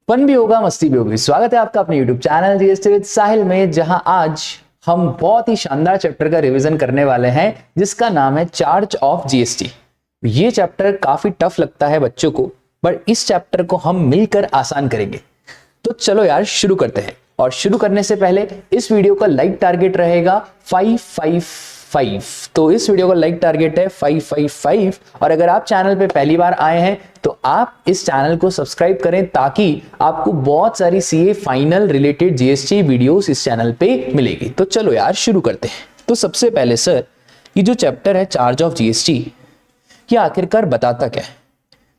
Fun भी होगा, मस्ती भी होगी। स्वागत है आपका अपने YouTube चैनल जीएसटी विद साहिल में, जहां आज हम बहुत ही शानदार चैप्टर का रिवीजन करने वाले हैं जिसका नाम है चार्ज ऑफ जीएसटी। ये चैप्टर काफी टफ लगता है बच्चों को, बट इस चैप्टर को हम मिलकर आसान करेंगे। तो चलो यार शुरू करते हैं। और शुरू करने से पहले इस वीडियो का लाइक टारगेट रहेगा 555। तो इस वीडियो का लाइक टारगेट है 555। और अगर आप चैनल पे पहली बार आए हैं तो आप इस चैनल को सब्सक्राइब करें ताकि आपको बहुत सारी CA final related GST videos इस चैनल पे मिलेगी। तो चलो यार शुरू करते हैं। तो सबसे पहले सर, ये जो चैप्टर है चार्ज ऑफ जीएसटी, ये आखिरकार बताता क्या है?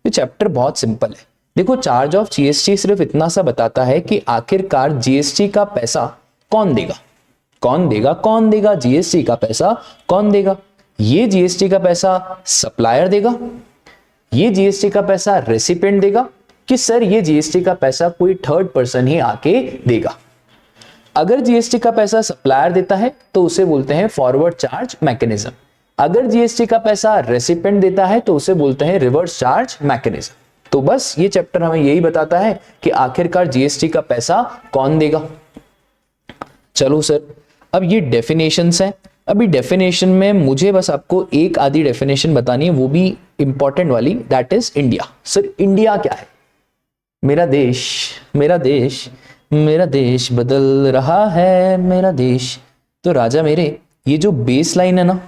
ये चैप्टर बहुत सिंपल है। देखो, चार्ज ऑफ जीएसटी सिर्फ इतना सा बताता है कि आखिरकार जीएसटी का पैसा कौन देगा। कौन देगा जीएसटी का पैसा? कौन देगा? ये जीएसटी का पैसा सप्लायर देगा, ये जीएसटी का पैसा रेसिपिएंट देगा, कि सर ये जीएसटी का पैसा कोई थर्ड पर्सन ही आके देगा। अगर जीएसटी का पैसा सप्लायर देता है तो उसे बोलते हैं फॉरवर्ड चार्ज मैकेनिज्म। अगर जीएसटी का पैसा रेसिपिएंट देता है तो उसे बोलते हैं रिवर्स चार्ज मैकेनिज्म। तो बस ये चैप्टर हमें यही बताता है कि आखिरकार जीएसटी का पैसा कौन देगा। चलो सर, अब ये डेफिनेशंस हैं। अभी डेफिनेशन में मुझे बस आपको एक आधी डेफिनेशन बतानी है, वो भी इंपॉर्टेंट वाली, that is India. Sir India क्या है? मेरा देश, मेरा देश, मेरा देश बदल रहा है मेरा देश। तो राजा मेरे, ये जो बेस लाइन है ना,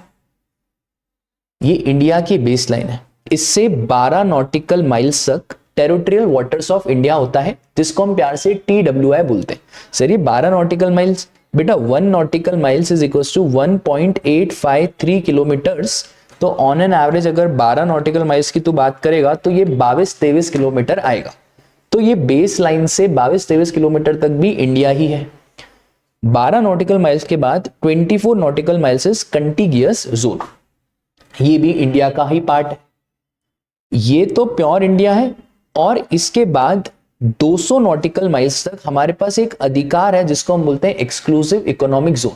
ये इंडिया की बेस लाइन है। इससे 12 नॉटिकल माइल्स तक टेरिटोरियल वाटर्स ऑफ इंडिया होता है, जिसको हम प्यार से TWI बोलते हैं। सर ये 12 नॉटिकल माइल्स, बेटा 1 nautical miles is equal to 1.853 kilometres. तो ऑन एन एवरेज अगर 12 नॉटिकल माइल्स की तू बात करेगा तो ये 22-23 किलोमीटर आएगा। तो ये बेस लाइन से 22-23 किलोमीटर तक भी इंडिया ही है। 12 नॉटिकल माइल्स के बाद 24 नॉटिकल माइल्स इज कंटिगियस जोन, ये भी इंडिया का ही पार्ट है। ये तो प्योर इंडिया है। और इसके बाद 200 नॉटिकल माइल्स तक हमारे पास एक अधिकार है जिसको हम बोलते हैं एक्सक्लूसिव इकोनॉमिक जोन।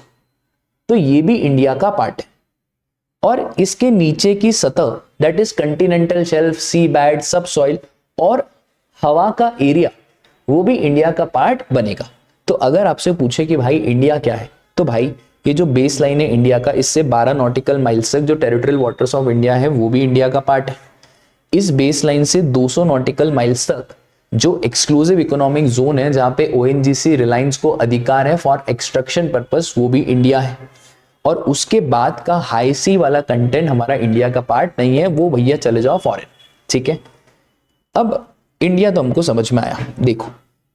तो ये भी इंडिया का पार्ट है। और इसके नीचे की सतह, that is continental shelf, sea bed, subsoil और हवा का एरिया, वो भी इंडिया का पार्ट बनेगा। तो अगर आपसे पूछे कि भाई इंडिया क्या है, तो भाई ये जो बेस लाइन है इंडिया का, इससे 12 नॉटिकल माइल्स तक जो टेरिटोरियल वाटर्स ऑफ इंडिया है वो भी इंडिया का पार्ट है। इस बेस लाइन से 200 नॉटिकल माइल्स तक जो एक्सक्लूसिव इकोनॉमिक जोन है, जहां पे ONGC रिलायंस को अधिकार है फॉर एक्सट्रैक्शन पर्पस, वो भी इंडिया है। और उसके बाद का हाई सी वाला कंटेंट हमारा इंडिया का पार्ट नहीं है, वो भैया चले जाओ फॉरेन। ठीक है, अब इंडिया तो हमको समझ में आया। देखो,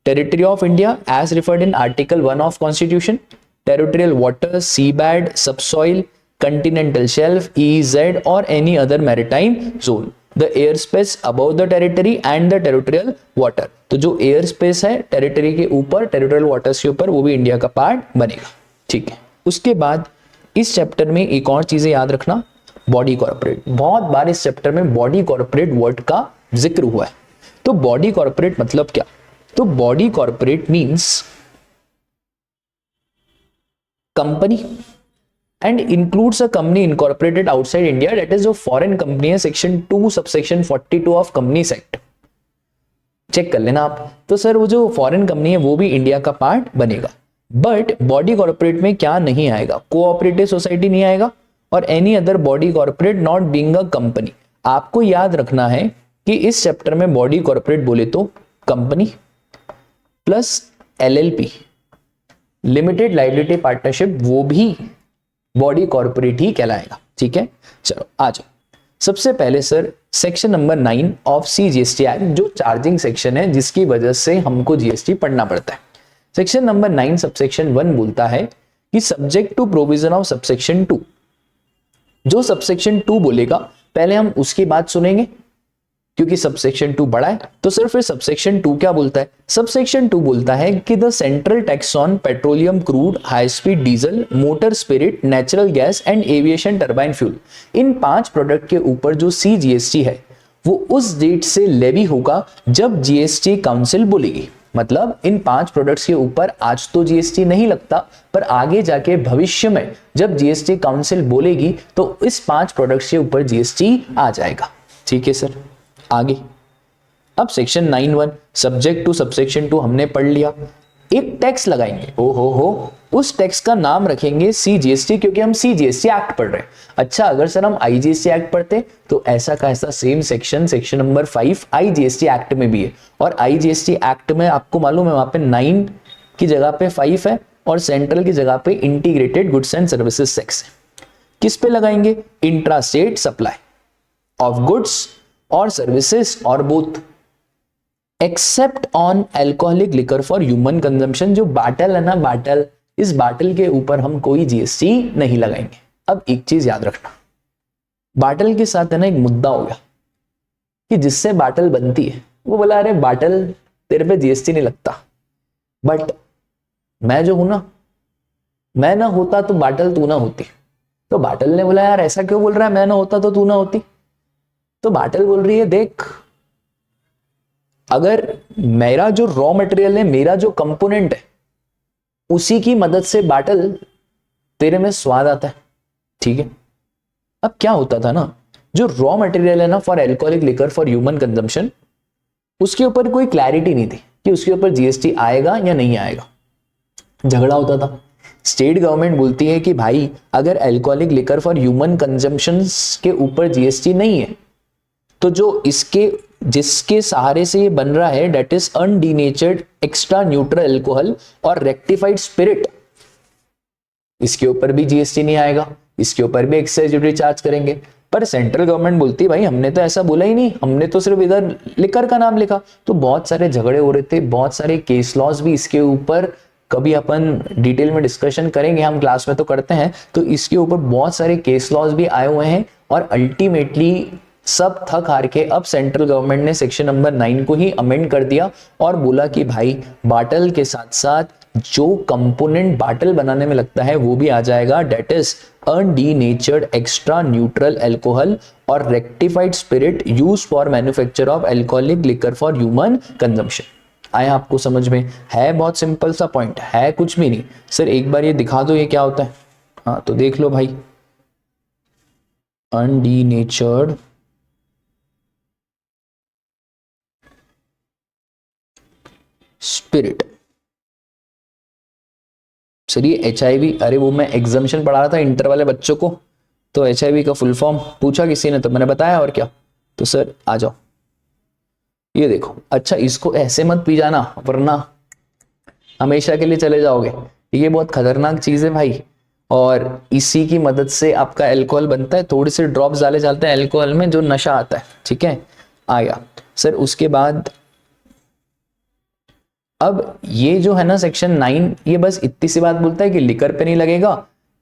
territory of India as referred in article 1 of constitution, territorial water, sea bed, subsoil, continental shelf, EEZ और any other maritime zone, the airspace above the territory and the territorial water. तो जो air space है territory के ऊपर, territorial waters के ऊपर, वो भी इंडिया का पार्ट बनेगा। ठीक है, उसके बाद इस चैप्टर में एक और चीजें याद रखना, बॉडी कॉर्पोरेट। बहुत बार इस चैप्टर में बॉडी कॉर्पोरेट वर्ड का जिक्र हुआ है। तो बॉडी कॉर्पोरेट मतलब क्या? तो body corporate means company and includes a company incorporated outside India, that is जो फॉरेन कंपनी है, section 2 subsection 42 of companies act, check कर लेना आप। तो सर वो जो फॉरेन कंपनी है वो भी इंडिया का पार्ट बनेगा। बट बॉडी कॉर्पोरेट में क्या नहीं आएगा? कोऑपरेटिव सोसाइटी नहीं आएगा और any other body corporate not being a company. आपको याद रखना है कि इस चैप्टर में बॉडी कॉर्पोरेट बोले तो company plus LLP, limited liability partnership, वो भी बॉडी कॉर्पोरेट ही कहलाएगा। ठीक है, चलो आ जाओ। सबसे पहले sir section number 9 of CGST act, जो चार्जिंग सेक्शन है जिसकी वजह से हमको जीएसटी पढ़ना पड़ता है। सेक्शन नंबर 9 सबसेक्शन 1 बोलता है कि subject to provision of subsection 2। जो सबसेक्शन 2 बोलेगा पहले हम उसकी बात सुनेंगे, क्योंकि सबसेक्शन 2 बड़ा है। तो सिर्फ फिर सबसेक्शन 2 क्या बोलता है? सबसेक्शन 2 बोलता है कि the central tax on petroleum crude, high speed diesel, motor spirit, natural gas and aviation turbine fuel, in 5 product के ऊपर जो CGST है वो उस डेट से लेवी होगा जब GST काउंसिल बोलेगी। मतलब इन 5 प्रोडक्ट्स के ऊपर आज तो GST नहीं लगता, पर आगे जाके भविष्य में जब GST काउंसिल बोलेगी तो इस 5 प्रोडक्ट्स के ऊपर GST आ जाएगा। ठीक है सर, आगे अब सेक्शन 9(1) सब्जेक्ट टू सबसेक्शन 2 हमने पढ़ लिया। एक टैक्स लगाएंगे, ओ हो, उस टैक्स का नाम रखेंगे CGST, क्योंकि हम CGST एक्ट पढ़ रहे हैं। अच्छा, अगर सर हम IGST एक्ट पढ़ते तो ऐसा का ऐसा same section number 5 IGST act में भी है, और IGST एक्ट में आपको मालूम है वहां पे 9 की जगह पे 5 है और सेंट्रल की जगह पे integrated goods and services sex है। किस पे लगाएंगे? Intra state supply of goods और सर्विसेज और both, except on alcoholic liquor for human consumption. जो बाटल है ना, बाटल, इस बाटल के ऊपर हम कोई GST नहीं लगाएंगे। अब एक चीज याद रखना, बाटल के साथ है ना एक मुद्दा हो गया कि जिससे बाटल बनती है वो बोला अरे बाटल तेरे पे GST नहीं लगता, बट मैं जो हूं ना, मैं ना होता तो बाटल तू ना होती। तो बाटल ने बोला यार ऐसा क्यों बोल रहा है, मैं ना होता तो तू ना होती। तो बाटल बोल रही है देख, अगर मेरा जो रॉ मटेरियल है, मेरा जो कंपोनेंट है, उसी की मदद से बाटल तेरे में स्वाद आता है, ठीक है। अब क्या होता था ना, जो रॉ मटेरियल है ना for alcoholic liquor for human consumption, उसके ऊपर कोई क्लैरिटी नहीं थी कि उसके ऊपर GST आएगा या नहीं आएगा। झगड़ा होता था। स्टेट गवर्नमेंट बोलती है कि भाई अगर alcoholic liquor for human consumption के ऊपर GST नहीं है, तो जो इसके जिसके सहारे से ये बन रहा है, that is undenatured extra neutral alcohol और रेक्टिफाइड स्पिरिट, इसके ऊपर भी GST नहीं आएगा, इसके ऊपर भी एक्साइज ड्यूटी चार्ज करेंगे। पर सेंट्रल गवर्नमेंट बोलती है भाई हमने तो ऐसा बोला ही नहीं, हमने तो सिर्फ इधर लिकर का नाम लिखा। तो बहुत सारे झगड़े हो रहे थे, बहुत सारे केस लॉज भी इसके ऊपर, कभी अपन डिटेल में डिस्कशन करेंगे, हम क्लास में तो करते हैं। तो इसके ऊपर बहुत सारे केस लॉज भी आए हुए हैं, और अल्टीमेटली सब थक हार के अब सेंट्रल गवर्नमेंट ने सेक्शन नंबर 9 को ही अमेंड कर दिया और बोला कि भाई बाटल के साथ साथ जो कंपोनेंट बाटल बनाने में लगता है वो भी आ जाएगा, that is undenatured extra neutral alcohol और rectified spirit use for manufacture of alcoholic liquor for human consumption. आया आपको समझ में? है बहुत सिंपल सा पॉइंट है, कुछ भी नहीं। सर एक बार ये दिखा दो ये क्या होता है। हाँ तो देख लो भाई, अनडीनेचर्ड स्पिरिट। सर ये HIV, अरे वो मैं एग्जामिनेशन पढ़ा रहा था इंटर वाले बच्चों को, तो HIV का फुल फॉर्म पूछा किसी ने तो मैंने बताया, और क्या। तो सर आ जाओ, ये देखो। अच्छा इसको ऐसे मत पी जाना वरना हमेशा के लिए चले जाओगे, ये बहुत खतरनाक चीज है भाई। और इसी की मदद से आपका अल्कोहल बनता है, थोड़े से ड्रॉप्स डाले जाते हैं अल्कोहल में, जो नशा आता है, ठीक है। आया सर उसके बाद अब ये जो है ना सेक्शन 9, ये बस इतनी सी बात बोलता है कि लिकर पे नहीं लगेगा,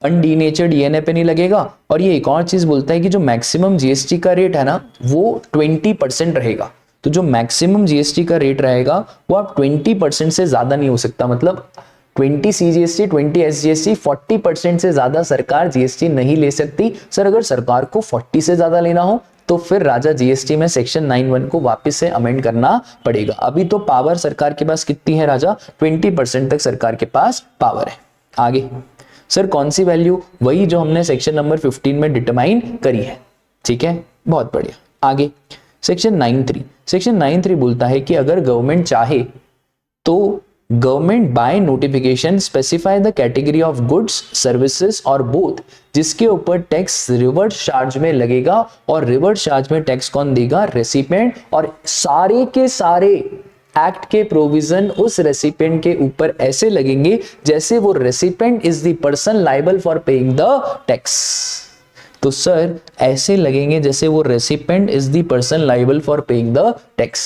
अनडीनेचर्ड ENA पे नहीं लगेगा, और ये एक और चीज बोलता है कि जो मैक्सिमम GST का रेट है ना वो 20% रहेगा। तो जो मैक्सिमम GST का रेट रहेगा वो आप 20% से ज्यादा नहीं हो सकता, मतलब 20 CGST 20 SGST 40% से ज्यादा सरकार GST नहीं ले सकती। सर अगर सरकार को 40 से ज्यादा लेना हो तो फिर राजा GST में सेक्शन 9(1) को वापस से अमेंड करना पड़ेगा। अभी तो पावर सरकार के पास कितनी है राजा, 20% तक सरकार के पास पावर है। आगे सर कौन सी वैल्यू, वही जो हमने सेक्शन नंबर 15 में डिटरमाइन करी है, ठीक है, बहुत बढ़िया। आगे सेक्शन 9(3), सेक्शन 9(3) बोलता है कि अगर गवर्नमेंट चाहे तो government by notification specify the category of goods services और बोथ जिसके ऊपर टैक्स रिवर्स चार्ज में लगेगा, और रिवर्स चार्ज में टैक्स कौन देगा, रेसिपिएंट। और सारे के सारे एक्ट के प्रोविजन उस रेसिपिएंट के ऊपर ऐसे लगेंगे जैसे वो recipient is the person liable for paying the tax. तो सर ऐसे लगेंगे जैसे वो recipient is the person liable for paying the tax.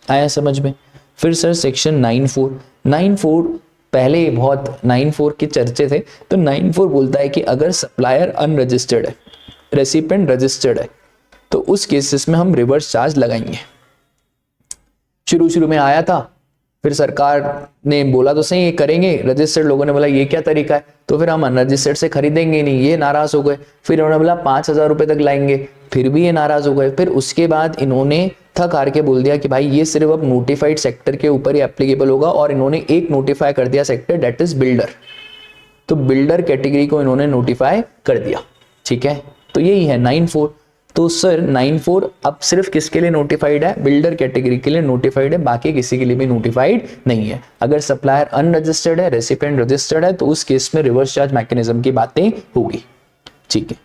आया समझ में? फिर सर सेक्शन 9(4) पहले बहुत 9(4) के चर्चे थे, तो 9(4) बोलता है कि अगर सप्लायर अनरजिस्टर्ड है, रेसिपिएंट रजिस्टर्ड है, तो उस केसेस में हम रिवर्स चार्ज लगाएंगे। शुरू में आया था, फिर सरकार ने बोला तो सही ये करेंगे, रजिस्टर्ड लोगों ने बोला ये क्या तरीका है, तो फिर हम अनरजिस्टर्ड से खरीदेंगे नहीं, ये नाराज हो गए। फिर उन्होंने बोला 5,000 रुपए तक लाएंगे, फिर भी ये नाराज हो गए। फिर उसके बाद इन्होंने थक हार के बोल दिया कि भाई ये सिर्फ अब नोटिफाइड सेक्टर के ऊपर ही एप्लीकेबल होगा, और इन्होंने एक नोटिफाई कर दिया सेक्टर, डेट इज बिल्डर। तो बिल्डर कैटेगरी को इन्होंने नोटिफाई कर दिया, ठीक है। तो यही है 9(4). तो सर 9(4) अब सिर्फ किसके लिए नोटिफाइड है? बिल्डर कैटेगरी के लिए नोटिफाइड है, बाकी किसी के लिए भी नोटिफाइड नहीं है। अगर सप्लायर अनरजिस्टर्ड है, रेसिपिएंट रजिस्टर्ड है, तो उस केस में रिवर्स चार्ज मैकेनिज्म की बातें होगी। ठीक है,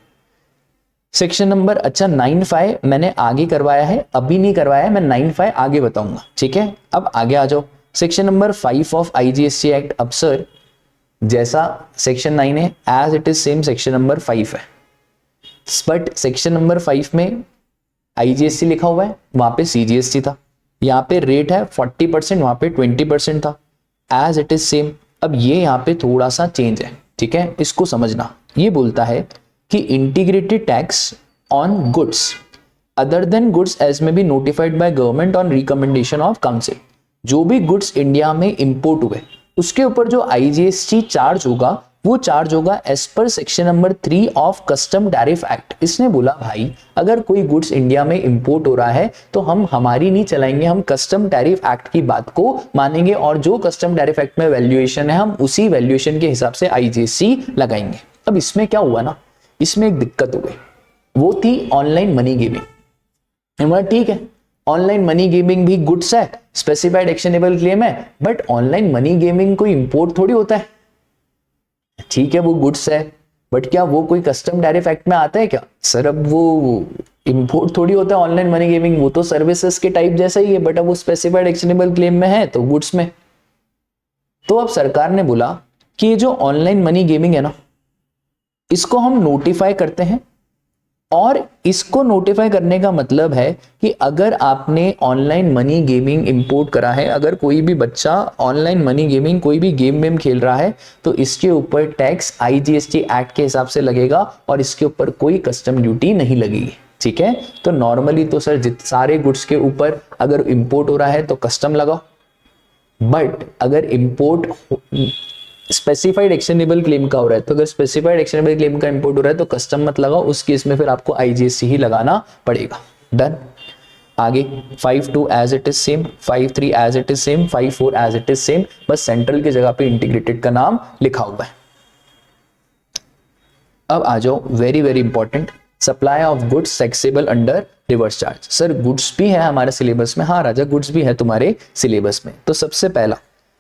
सेक्शन नंबर 9(5) मैंने आगे करवाया है, अभी नहीं करवाया है, मैं 9(5) आगे बताऊंगा। ठीक है, अब आगे आ जाओ। Section number 5 of IGST act. अब सर जैसा सेक्शन 9 है as it is same section number 5 है, बट सेक्शन नंबर 5 में IGST लिखा हुआ है, वहां पे CGST था, यहाँ पे रेट है 40%, वहां पे 20% था, एज इट इज सेम। अब ये यहाँ पे थोड़ा सा चेंज है। ठीक है, इसको समझना। ये बोलता है कि integrated tax on goods other than goods as may be notified by government on recommendation of council. जो भी गुड्स इंडिया में इंपोर्ट हुए उसके ऊपर जो IGST चार्ज होगा वो चार्ज होगा as per section number 3 of custom tariff act. इसने बोला भाई अगर कोई गुड्स इंडिया में इंपोर्ट हो रहा है तो हम हमारी नहीं चलाएंगे, हम कस्टम टैरिफ एक्ट की बात को मानेंगे और जो कस्टम टैरिफ एक्ट में वैल्यूएशन है हम उसी वैल्यूएशन के हिसाब से IGST लगाएंगे। अब इसमें क्या हुआ ना, इसमें एक दिक्कत हो गई, वो थी ऑनलाइन मनी गेमिंग। ठीक है, ऑनलाइन मनी गेमिंग भी गुड्स है, स्पेसिफाइड एक्शनेबल क्लेम है, बट ऑनलाइन मनी गेमिंग कोई इंपोर्ट थोड़ी होता है। ठीक है, वो गुड्स है, बट क्या वो कोई कस्टम टैरिफ एक्ट में आता है क्या? सर अब वो इंपोर्ट थोड़ी होता है ऑनलाइन मनी गेमिंग, वो तो सर्विसेज के टाइप जैसा ही है, बट अब वो स्पेसिफाइड एक्शनेबल क्लेम में है तो गुड्स में। तो अब सरकार ने बोला कि ये जो ऑनलाइन मनी गेमिंग है ना, इसको हम नोटिफाई करते हैं, और इसको नोटिफाई करने का मतलब है कि अगर आपने ऑनलाइन मनी गेमिंग इंपोर्ट करा है, अगर कोई भी बच्चा ऑनलाइन मनी गेमिंग कोई भी गेम खेल रहा है तो इसके ऊपर टैक्स IGST एक्ट के हिसाब से लगेगा और इसके ऊपर कोई कस्टम ड्यूटी नहीं लगेगी। ठीक है, तो नॉर्मली तो सर सारे गुड्स के ऊपर अगर इंपोर्ट हो रहा है तो कस्टम लगाओ, बट अगर इंपोर्ट स्पेसिफाइड एक्शनेबल क्लेम का हो रहा है तो अगर स्पेसिफाइड एक्शनेबल क्लेम का इंपोर्ट हो रहा है तो कस्टम मत लगाओ, उस केस में फिर आपको IGST ही लगाना पड़ेगा। डन। आगे 5(2) as it is same, 5(3) as it is same, 5(4) as it is same, बस सेंट्रल की जगह पे इंटीग्रेटेड का नाम लिखा हुआ है। अब आ जाओ very very important, supply of goods taxable under reverse charge. Sir goods भी है हमारे सिलेबस में? हाँ राजा, गुड्स भी है तुम्हारे सिलेबस में। तो सबसे पहला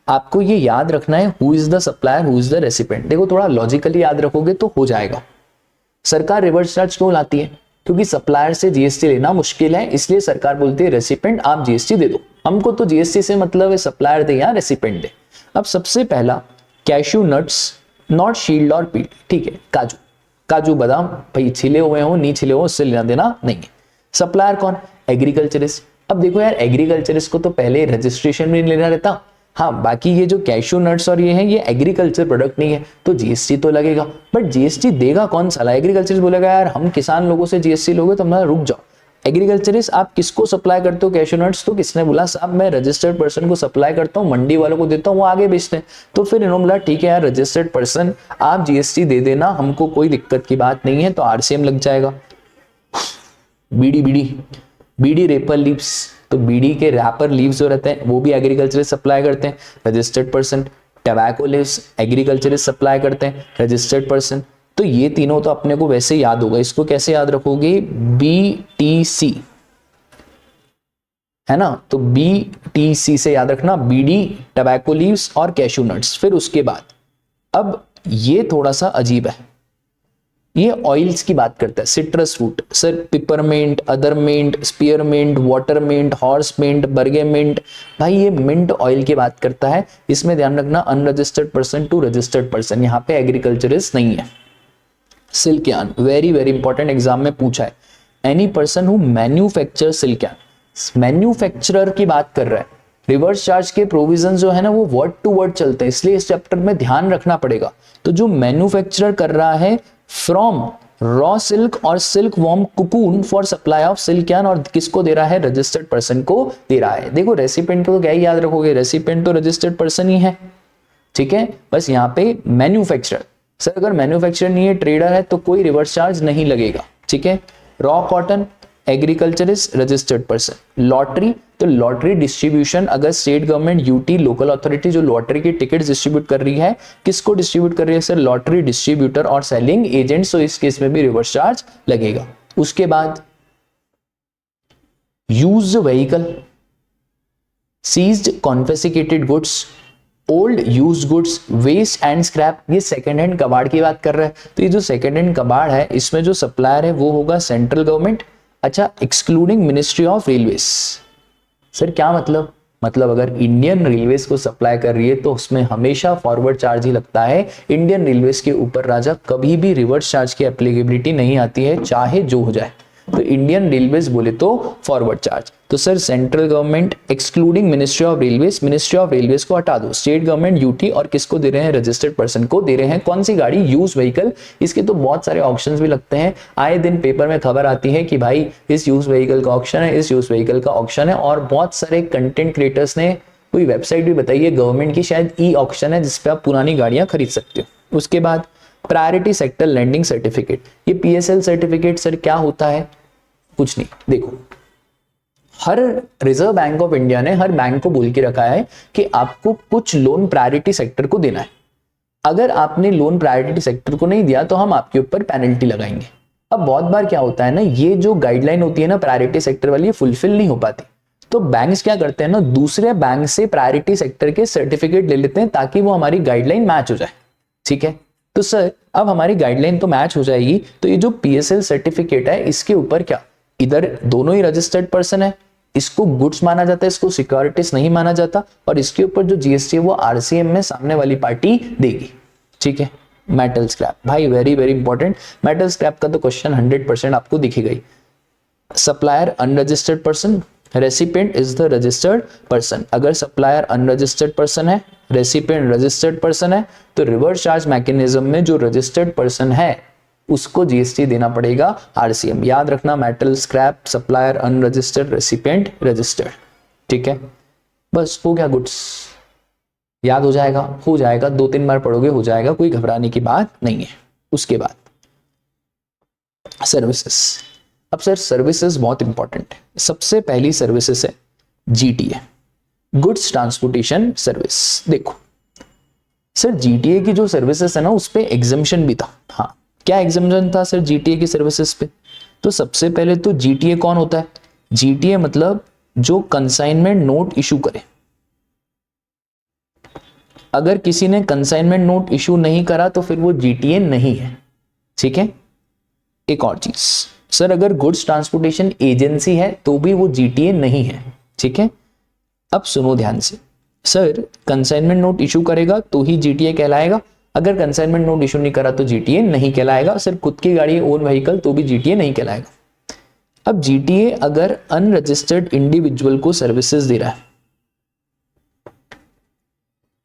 आपको ये याद रखना है, who is the supplier, who is the recipient. देखो थोड़ा लॉजिकली याद रखोगे तो हो जाएगा। सरकार रिवर्स चार्ज क्यों लाती है? क्योंकि सप्लायर से GST लेना मुश्किल है, इसलिए सरकार बोलती है रेसिपिएंट आप GST दे दो, हमको तो GST से मतलब है सप्लायर दे या रेसिपिएंट दे। अब सबसे पहला कैश्यू नट्स नॉट शील्ड और पील। ठीक है, काजू, काजू बादाम भाई छिले हुए हो नहीं छिले हो उससे लेना देना नहीं है। सप्लायर कौन? एग्रीकल्चरिस्ट। अब देखो यार, एग्रीकल्चरिस्ट को तो पहले रजिस्ट्रेशन भी लेना रहता। हाँ, बाकी ये जो कैश्यू नट्स और ये है ये एग्रीकल्चर प्रोडक्ट नहीं है तो GST तो लगेगा, बट GST देगा कौन? साला एग्रीकल्चरिस्ट बोलेगा यार हम किसान लोगों से GST लोगे तो रुक जाओ। एग्रीकल्चरिस्ट आप किसको सप्लाई करते हो कैश्यू नट्स? तो किसने बोला? साहब मैं रजिस्टर्ड पर्सन को सप्लाई करता हूँ, मंडी वालों को देता हूँ, वो आगे बेचते हैं। तो फिर इन्होंने बोला ठीक है यार रजिस्टर्ड पर्सन आप GST दे देना, हमको कोई दिक्कत की बात नहीं है, तो RCM लग जाएगा। बीड़ी रेपर लीव्स, तो बीड़ी के रैपर लीव्स जो रहते हैं वो भी एग्रीकल्चरिस्ट सप्लाई करते हैं, registered person. Tobacco leaves agriculturist supply करते हैं, रजिस्टर्ड पर्सन। तो ये तीनों तो अपने को वैसे याद होगा, इसको कैसे याद रखोगे? BTC है ना, तो BTC से याद रखना, बीड़ी, टबैको लीव्स और कैश्यू नट्स। फिर उसके बाद अब ये थोड़ा सा अजीब है, ये ऑयल्स की बात करता है। Citrus fruit, sir peppermint, other mint, spearmint, watermint, horsemint, bergamint, भाई ये मिंट ऑयल की बात करता है। इसमें ध्यान रखना unregistered person to registered person, यहाँ पे एग्रीकल्चरिस्ट नहीं है। Silk yarn, very very important, exam में पूछा है। Any person who manufacture silk yarn, manufacturer की बात कर रहा है। रिवर्स चार्ज के प्रोविजन जो है ना वो वर्ड टू वर्ड चलते हैं, इसलिए इस चैप्टर में ध्यान रखना पड़ेगा। तो जो मैन्युफैक्चरर कर रहा है फ्रॉम रॉ सिल्क और silk worm cocoon for supply of silk yarn, और किसको दे रहा है? रजिस्टर्ड पर्सन को दे रहा है। देखो रेसिपिएंट तो क्या ही याद रखोगे, रेसिपिएंट तो रजिस्टर्ड पर्सन ही है। ठीक है, बस यहाँ पे मैन्युफैक्चरर, सर अगर मैन्युफैक्चरर नहीं है ट्रेडर है तो कोई रिवर्स चार्ज नहीं लगेगा। ठीक है, raw cotton agriculturist registered person. Lottery, तो लॉटरी डिस्ट्रीब्यूशन अगर state government UT local authority जो लॉटरी की टिकट डिस्ट्रीब्यूट कर रही है, किसको डिस्ट्रीब्यूट कर रही है? सर लॉटरी डिस्ट्रीब्यूटर और सेलिंग एजेंट, तो इस केस में भी रिवर्स चार्ज लगेगा। उसके बाद used vehicle, seized confiscated goods, old used goods, waste and scrap, ये सेकेंड हैंड कबाड़ की बात कर रहा है। तो ये जो सेकेंड हैंड कबाड़ है इसमें जो सप्लायर है वो होगा सेंट्रल गवर्नमेंट। अच्छा, excluding ministry of railways. Sir क्या मतलब? मतलब अगर इंडियन रेलवेज को सप्लाई कर रही है तो उसमें हमेशा फॉरवर्ड चार्ज ही लगता है। इंडियन रेलवेज के ऊपर राजा कभी भी रिवर्स चार्ज की एप्लीकेबिलिटी नहीं आती है, चाहे जो हो जाए। तो इंडियन रेलवेज बोले तो फॉरवर्ड चार्ज। तो sir central government excluding ministry of railways, ministry of railways को हटा दो। स्टेट गवर्नमेंट यूटी, और किसको दे रहे हैं? रजिस्टर्ड पर्सन को दे रहे हैं। कौन सी गाड़ी? Use vehicle. इसके तो बहुत सारे ऑप्शंस भी लगते हैं। आए दिन पेपर में खबर आती है कि भाई इस यूज व्हीकल का ऑप्शन है, इस यूज व्हीकल का ऑप्शन है। और बहुत सारे कंटेंट क्रिएटर्स ने कोई वेबसाइट भी बताई है गवर्नमेंट की, शायद ई ऑप्शन है, जिसपे आप पुरानी गाड़ियां खरीद सकते हो। उसके बाद प्रायोरिटी सेक्टर लैंडिंग सर्टिफिकेट। ये पीएसएल सर्टिफिकेट सर क्या होता है? कुछ नहीं। देखो, हर रिजर्व बैंक ऑफ इंडिया ने हर बैंक को बोल के रखा है कि आपको कुछ लोन प्रायोरिटी सेक्टर को देना है। अगर आपने लोन प्रायोरिटी सेक्टर को नहीं दिया तो हम आपके ऊपर पेनल्टी लगाएंगे। अब बहुत बार क्या होता है ना, ये जो गाइडलाइन होती है ना प्रायोरिटी सेक्टर वाली, ये फुलफिल नहीं हो पाती। तो बैंक्स क्या करते हैं ना, दूसरे बैंक से प्रायोरिटी सेक्टर के सर्टिफिकेट ले लेते हैं ताकि वो हमारी गाइडलाइन मैच हो जाए। ठीक है, तो सर अब हमारी गाइडलाइन तो मैच हो जाएगी, तो ये जो पीएसएल सर्टिफिकेट है इसके ऊपर क्या, इधर दोनों ही रजिस्टर्ड पर्सन है, इसको गुड्स माना जाता है, इसको सिक्योरिटीज नहीं माना जाता, और इसके ऊपर जो जीएसटी है वो आरसीएम में सामने वाली पार्टी देगी। ठीक है। मेटल स्क्रैप, भाई very very important. Metal scrap का तो क्वेश्चन 100% आपको दिखेगा ही। Supplier unregistered person, recipient is the registered person. अगर सप्लायर अनरजिस्टर्ड पर्सन है, रेसिपिएंट रजिस्टर्ड पर्सन है, तो रिवर्स चार्ज मैकेनिज्म में जो रजिस्टर्ड पर्सन है उसको जीएसटी देना पड़ेगा, आरसीएम। याद रखना, metal scrap, supplier unregistered, recipient registered. ठीक है, बस हो गया गुड्स। याद हो जाएगा? हो जाएगा, 2-3 बार पढ़ोगे हो जाएगा, कोई घबराने की बात नहीं है। उसके बाद सर्विसेज। अब सर सर्विसेज बहुत इंपॉर्टेंट है। सबसे पहली सर्विसेज है जीटीए, गुड्स ट्रांसपोर्टेशन सर्विस। देखो सर, जीटीए की जो सर्विसेज है ना उस पे एग्जम्पशन भी था। हाँ, क्या एग्जम्पशन था सर जीटीए की सर्विसेज पे? तो सबसे पहले तो जीटीए कौन होता है? जीटीए मतलब जो कंसाइनमेंट नोट इशू करे। अगर किसी ने कंसाइनमेंट नोट इशू नहीं करा तो फिर वो जीटीए नहीं है। ठीक है। एक और चीज सर, अगर गुड्स ट्रांसपोर्टेशन एजेंसी है तो भी वो जीटीए नहीं है। ठीक है। अब सुनो ध्यान से, सर कंसाइनमेंट नोट इशू करेगा तो ही जीटीए कहलाएगा, अगर कंसाइनमेंट नोट इशू नहीं करा तो जीटीए नहीं कहलाएगा। सिर्फ खुद की गाड़ी ओन व्हीकल तो भी जीटीए नहीं कहलाएगा। अब जीटीए अगर अनरजिस्टर्ड इंडिविजुअल को सर्विसेज दे रहा है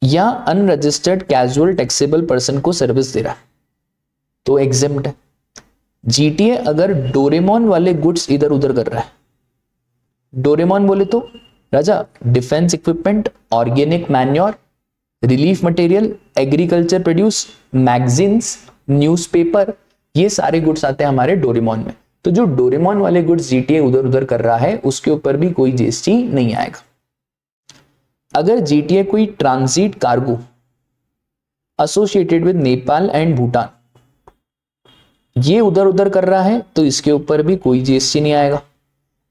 या अनरजिस्टर्ड कैजुअल टैक्सेबल पर्सन को सर्विस दे रहा है तो एग्जेम्प्ट है। जीटीए अगर डोरेमोन वाले गुड्स इधर उधर कर रहा है, डोरेमोन बोले तो राजा defence equipment, organic manure, relief material, agriculture produce, magazines, newspaper, ये सारे गुड्स आते हैं हमारे डोरेमोन में। तो जो डोरेमोन वाले गुड्स जीटीए उधर उधर कर रहा है उसके ऊपर भी कोई जीएसटी नहीं आएगा। अगर जीटीए कोई transit cargo associated with Nepal and Bhutan ये उधर उधर कर रहा है तो इसके ऊपर भी कोई जीएसटी नहीं आएगा।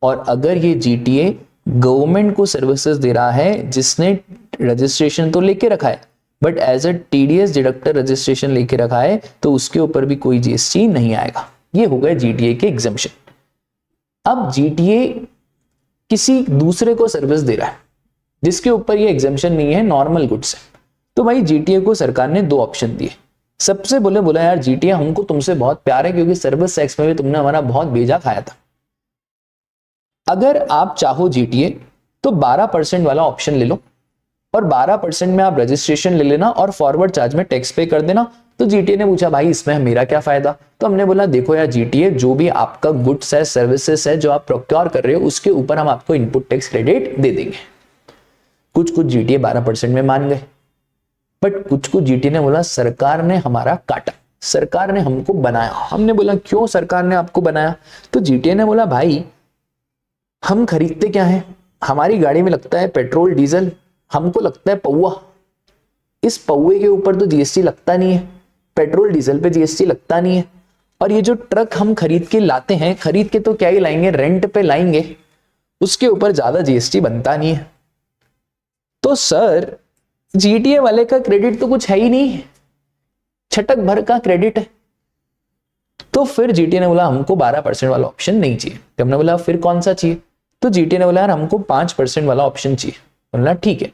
और अगर ये जीटीए गवर्नमेंट को सर्विसेज दे रहा है जिसने रजिस्ट्रेशन तो लेके रखा है but as a TDS deductor registration लेके रखा है तो उसके ऊपर भी कोई जीएसटी नहीं आएगा। ये हो गए जीटीए के एग्जम्पशन। अब जीटीए किसी दूसरे को सर्विस दे रहा है जिसके ऊपर ये एग्जम्पशन नहीं है, नॉर्मल गुड्स है, तो भाई जीटीए को सरकार ने 2 ऑप्शन दिए। सबसे बोला यार जीटीए हमको तुमसे बहुत प्यार है क्योंकि सर्विस टैक्स में भी तुमने हमारा बहुत बेजा खाया था। अगर आप चाहो जीटीए तो 12% वाला ऑप्शन ले लो और 12% में आप रजिस्ट्रेशन ले लेना और फॉरवर्ड चार्ज में टैक्स पे कर देना। तो जीटीए ने पूछा भाई इसमें मेरा क्या फायदा? तो हमने बोला देखो यार जीटीए, जो भी आपका गुड्स है, सर्विसेज है जो आप प्रोक्योर कर रहे हो उसके ऊपर हम आपको इनपुट टैक्स क्रेडिट दे देंगे। कुछ जीटीए 12% में मान गए, बट कुछ जीटीए ने बोला सरकार ने हमारा काटा, सरकार ने हमको बनाया। हमने बोला क्यों सरकार ने आपको बनाया? तो जीटीए ने बोला भाई हम खरीदते क्या है, हमारी गाड़ी में लगता है पेट्रोल डीजल, हमको लगता है पौवा, इस पौवे के ऊपर तो जीएसटी लगता नहीं है, पेट्रोल डीजल पे जीएसटी लगता नहीं है। और ये जो ट्रक हम खरीद के लाते हैं, खरीद के तो क्या ही लाएंगे, रेंट पे लाएंगे, उसके ऊपर ज्यादा जीएसटी बनता नहीं है। तो सर जीटीए वाले का क्रेडिट तो कुछ है ही नहीं, छटक भर का क्रेडिट है। तो फिर जीटीए ने बोला हमको 12% वाला ऑप्शन नहीं चाहिए। तो हमने बोला फिर कौन सा चाहिए? तो जीटीए ने बोला यार हमको 5% वाला ऑप्शन चाहिए। बोला ठीक है,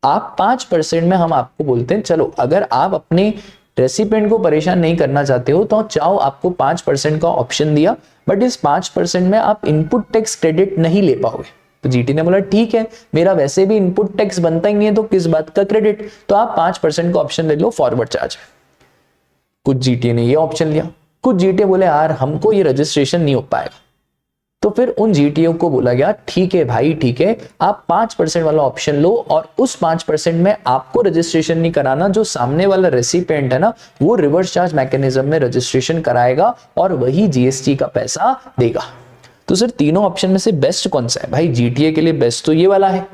आप 5% में हम आपको बोलते हैं चलो अगर आप अपने रेसिपेंट को परेशान नहीं करना चाहते हो तो चाहो आपको 5% का ऑप्शन दिया, बट इस 5% में आप इनपुट टैक्स क्रेडिट नहीं ले पाओगे। तो जीटी ने बोला ठीक है, मेरा वैसे भी इनपुट टैक्स बनता ही नहीं है तो किस बात का क्रेडिट, तो आप 5% का ऑप्शन ले लो फॉरवर्ड चार्ज। कुछ जीटीए ने ये ऑप्शन लिया, कुछ जीटीए बोले यार हमको ये रजिस्ट्रेशन नहीं हो पाएगा। तो फिर उन जीटीओ को बोला गया ठीक है भाई ठीक है, आप 5% वाला ऑप्शन लो और उस 5% में आपको रजिस्ट्रेशन नहीं कराना, जो सामने वाला रेसिपिएंट है ना वो रिवर्स चार्ज मैकेनिज्म में रजिस्ट्रेशन कराएगा और वही जीएसटी का पैसा देगा। तो सर तीनों ऑप्शन में से बेस्ट कौन सा है? भाई जीटीए के लिए बेस्ट तो ये वाला है,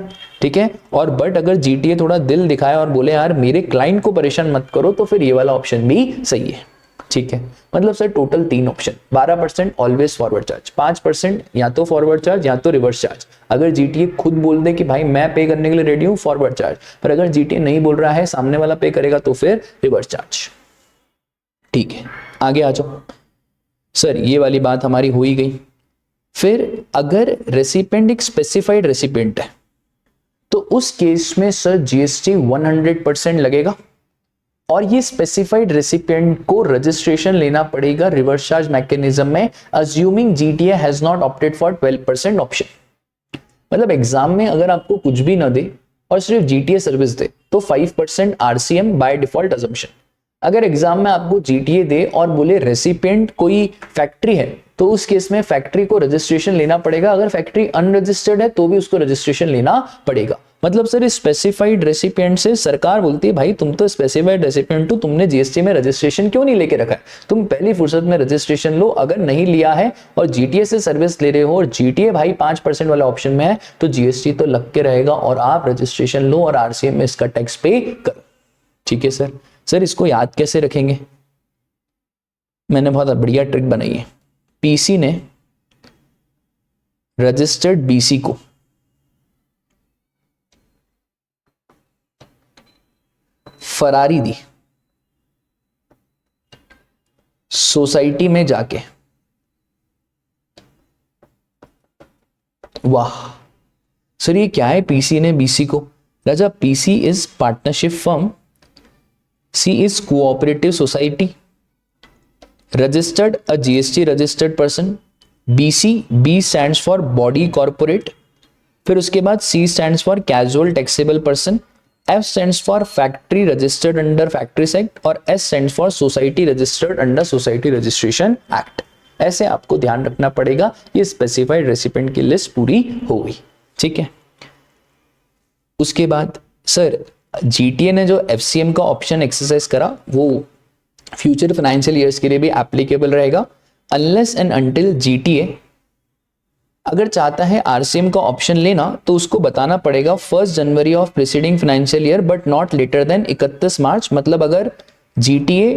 ठीक है। और बट अगर जीटीए थोड़ा दिल दिखाए और बोले यार मेरे क्लाइंट को परेशान मत करो, तो फिर ये वाला ऑप्शन भी सही है, ठीक है। मतलब sir total 3 option, 12% always forward charge, 5% या तो फॉरवर्ड चार्ज या तो रिवर्स चार्ज। अगर जीटीए खुद बोल दे कि भाई मैं पे करने के लिए रेडी हूं फॉरवर्ड चार्ज, पर अगर जीटीए नहीं बोल रहा है सामने वाला पे करेगा तो फिर रिवर्स चार्ज, ठीक है। आगे आ जाओ सर, ये वाली बात हमारी हो ही गई। फिर अगर रेसिपेंट एक स्पेसिफाइड रेसिपेंट है तो उस केस में सर जीएसटी 100% लगेगा और ये स्पेसिफाइड रेसिपिएंट को रजिस्ट्रेशन लेना पड़ेगा रिवर्स चार्ज मैकेनिज्म में, assuming GTA has not opted for 12% option. मतलब एग्जाम में अगर आपको कुछ भी ना दे और सिर्फ जीटीए सर्विस दे तो 5% आरसीएम बाय डिफॉल्ट अजम्पशन। अगर एग्जाम में आपको जीटीए दे और बोले रेसिपिएंट कोई फैक्ट्री है तो उस केस में फैक्ट्री को रजिस्ट्रेशन लेना पड़ेगा, अगर फैक्ट्री अनरजिस्टर्ड है तो भी उसको रजिस्ट्रेशन लेना पड़ेगा। मतलब सर स्पेसिफाइड रेसिपिएंट से सरकार बोलती है भाई तुम तो स्पेसिफाइड रेसिपिएंट हो, तुमने जीएसटी में रजिस्ट्रेशन क्यों नहीं लेके रखा है, तुम पहली फुर्सत में रजिस्ट्रेशन लो। अगर नहीं लिया है और जीटीए से सर्विस ले रहे हो और जीटीए भाई 5% वाला ऑप्शन में है तो जीएसटी तो लग के रहेगा और आप रजिस्ट्रेशन लो और आरसीएम में इसका टैक्स पे करो, ठीक है सर। सर इसको याद कैसे रखेंगे? मैंने बहुत बढ़िया ट्रिक बनाई है। पीसी ने रजिस्टर्ड बीसी को फरारी दी, सोसाइटी में जाके, वाह सर ये क्या है? पीसी ने बीसी को, राजा PC is partnership firm, C is cooperative society, registered a GST registered person, BC, B stands for body corporate, फिर उसके बाद C stands for casual taxable person, F stands for factory registered under Factories Act और S stands for society registered under Society Registration Act। ऐसे आपको ध्यान रखना पड़ेगा। ये स्पेसिफाइड रेसिपिएंट की लिस्ट पूरी हो गई, ठीक है। उसके बाद सर जीटीए ने जो एफसीएम का ऑप्शन एक्सरसाइज करा वो फ्यूचर फाइनेंशियल ईयर्स के लिए भी एप्लीकेबल रहेगा, अनलेस एंड अनटिल जीटीए अगर चाहता है आरसीएम का ऑप्शन लेना तो उसको बताना पड़ेगा 1 January of preceding financial year but not later than 31 March. मतलब अगर जीटीए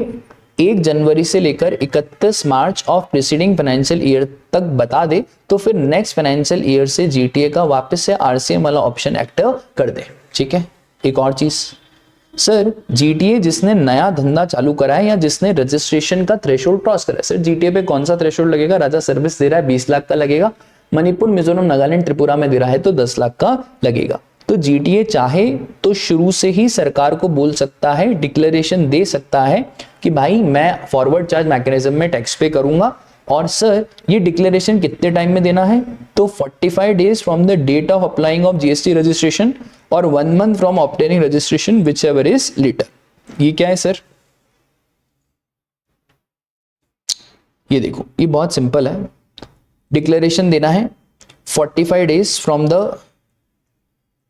1 जनवरी से लेकर 31 March of preceding financial year तक बता दे तो फिर नेक्स्ट फाइनेंशियल ईयर से जीटीए का वापस से आरसीएम वाला ऑप्शन एक्टिव कर दे, ठीक है। एक और चीज सर, जीटीए जिसने नया धंधा चालू करा है या जिसने रजिस्ट्रेशन का थ्रेशोल्ड क्रॉस करा है, सर जीटीए पे कौन सा थ्रेशोल्ड लगेगा? राजा सर्विस दे रहा है 20 लाख का लगेगा, मणिपुर, मिजोरम, नागालैंड, त्रिपुरा में दे रहा है तो 10 लाख का लगेगा। तो जीटीए चाहे तो शुरू से ही सरकार को बोल सकता है, डिक्लेरेशन दे सकता है कि भाई मैं फॉरवर्ड चार्ज मैकेनिज्म में टैक्स पे करूंगा। और सर ये डिक्लेरेशन कितने टाइम में देना है? तो 45 days from the date of applying of GST registration और 1 month from obtaining registration whichever is later. ये क्या है सर? ये देखो ये बहुत सिंपल है। डिक्लेरेशन देना है 45 days from the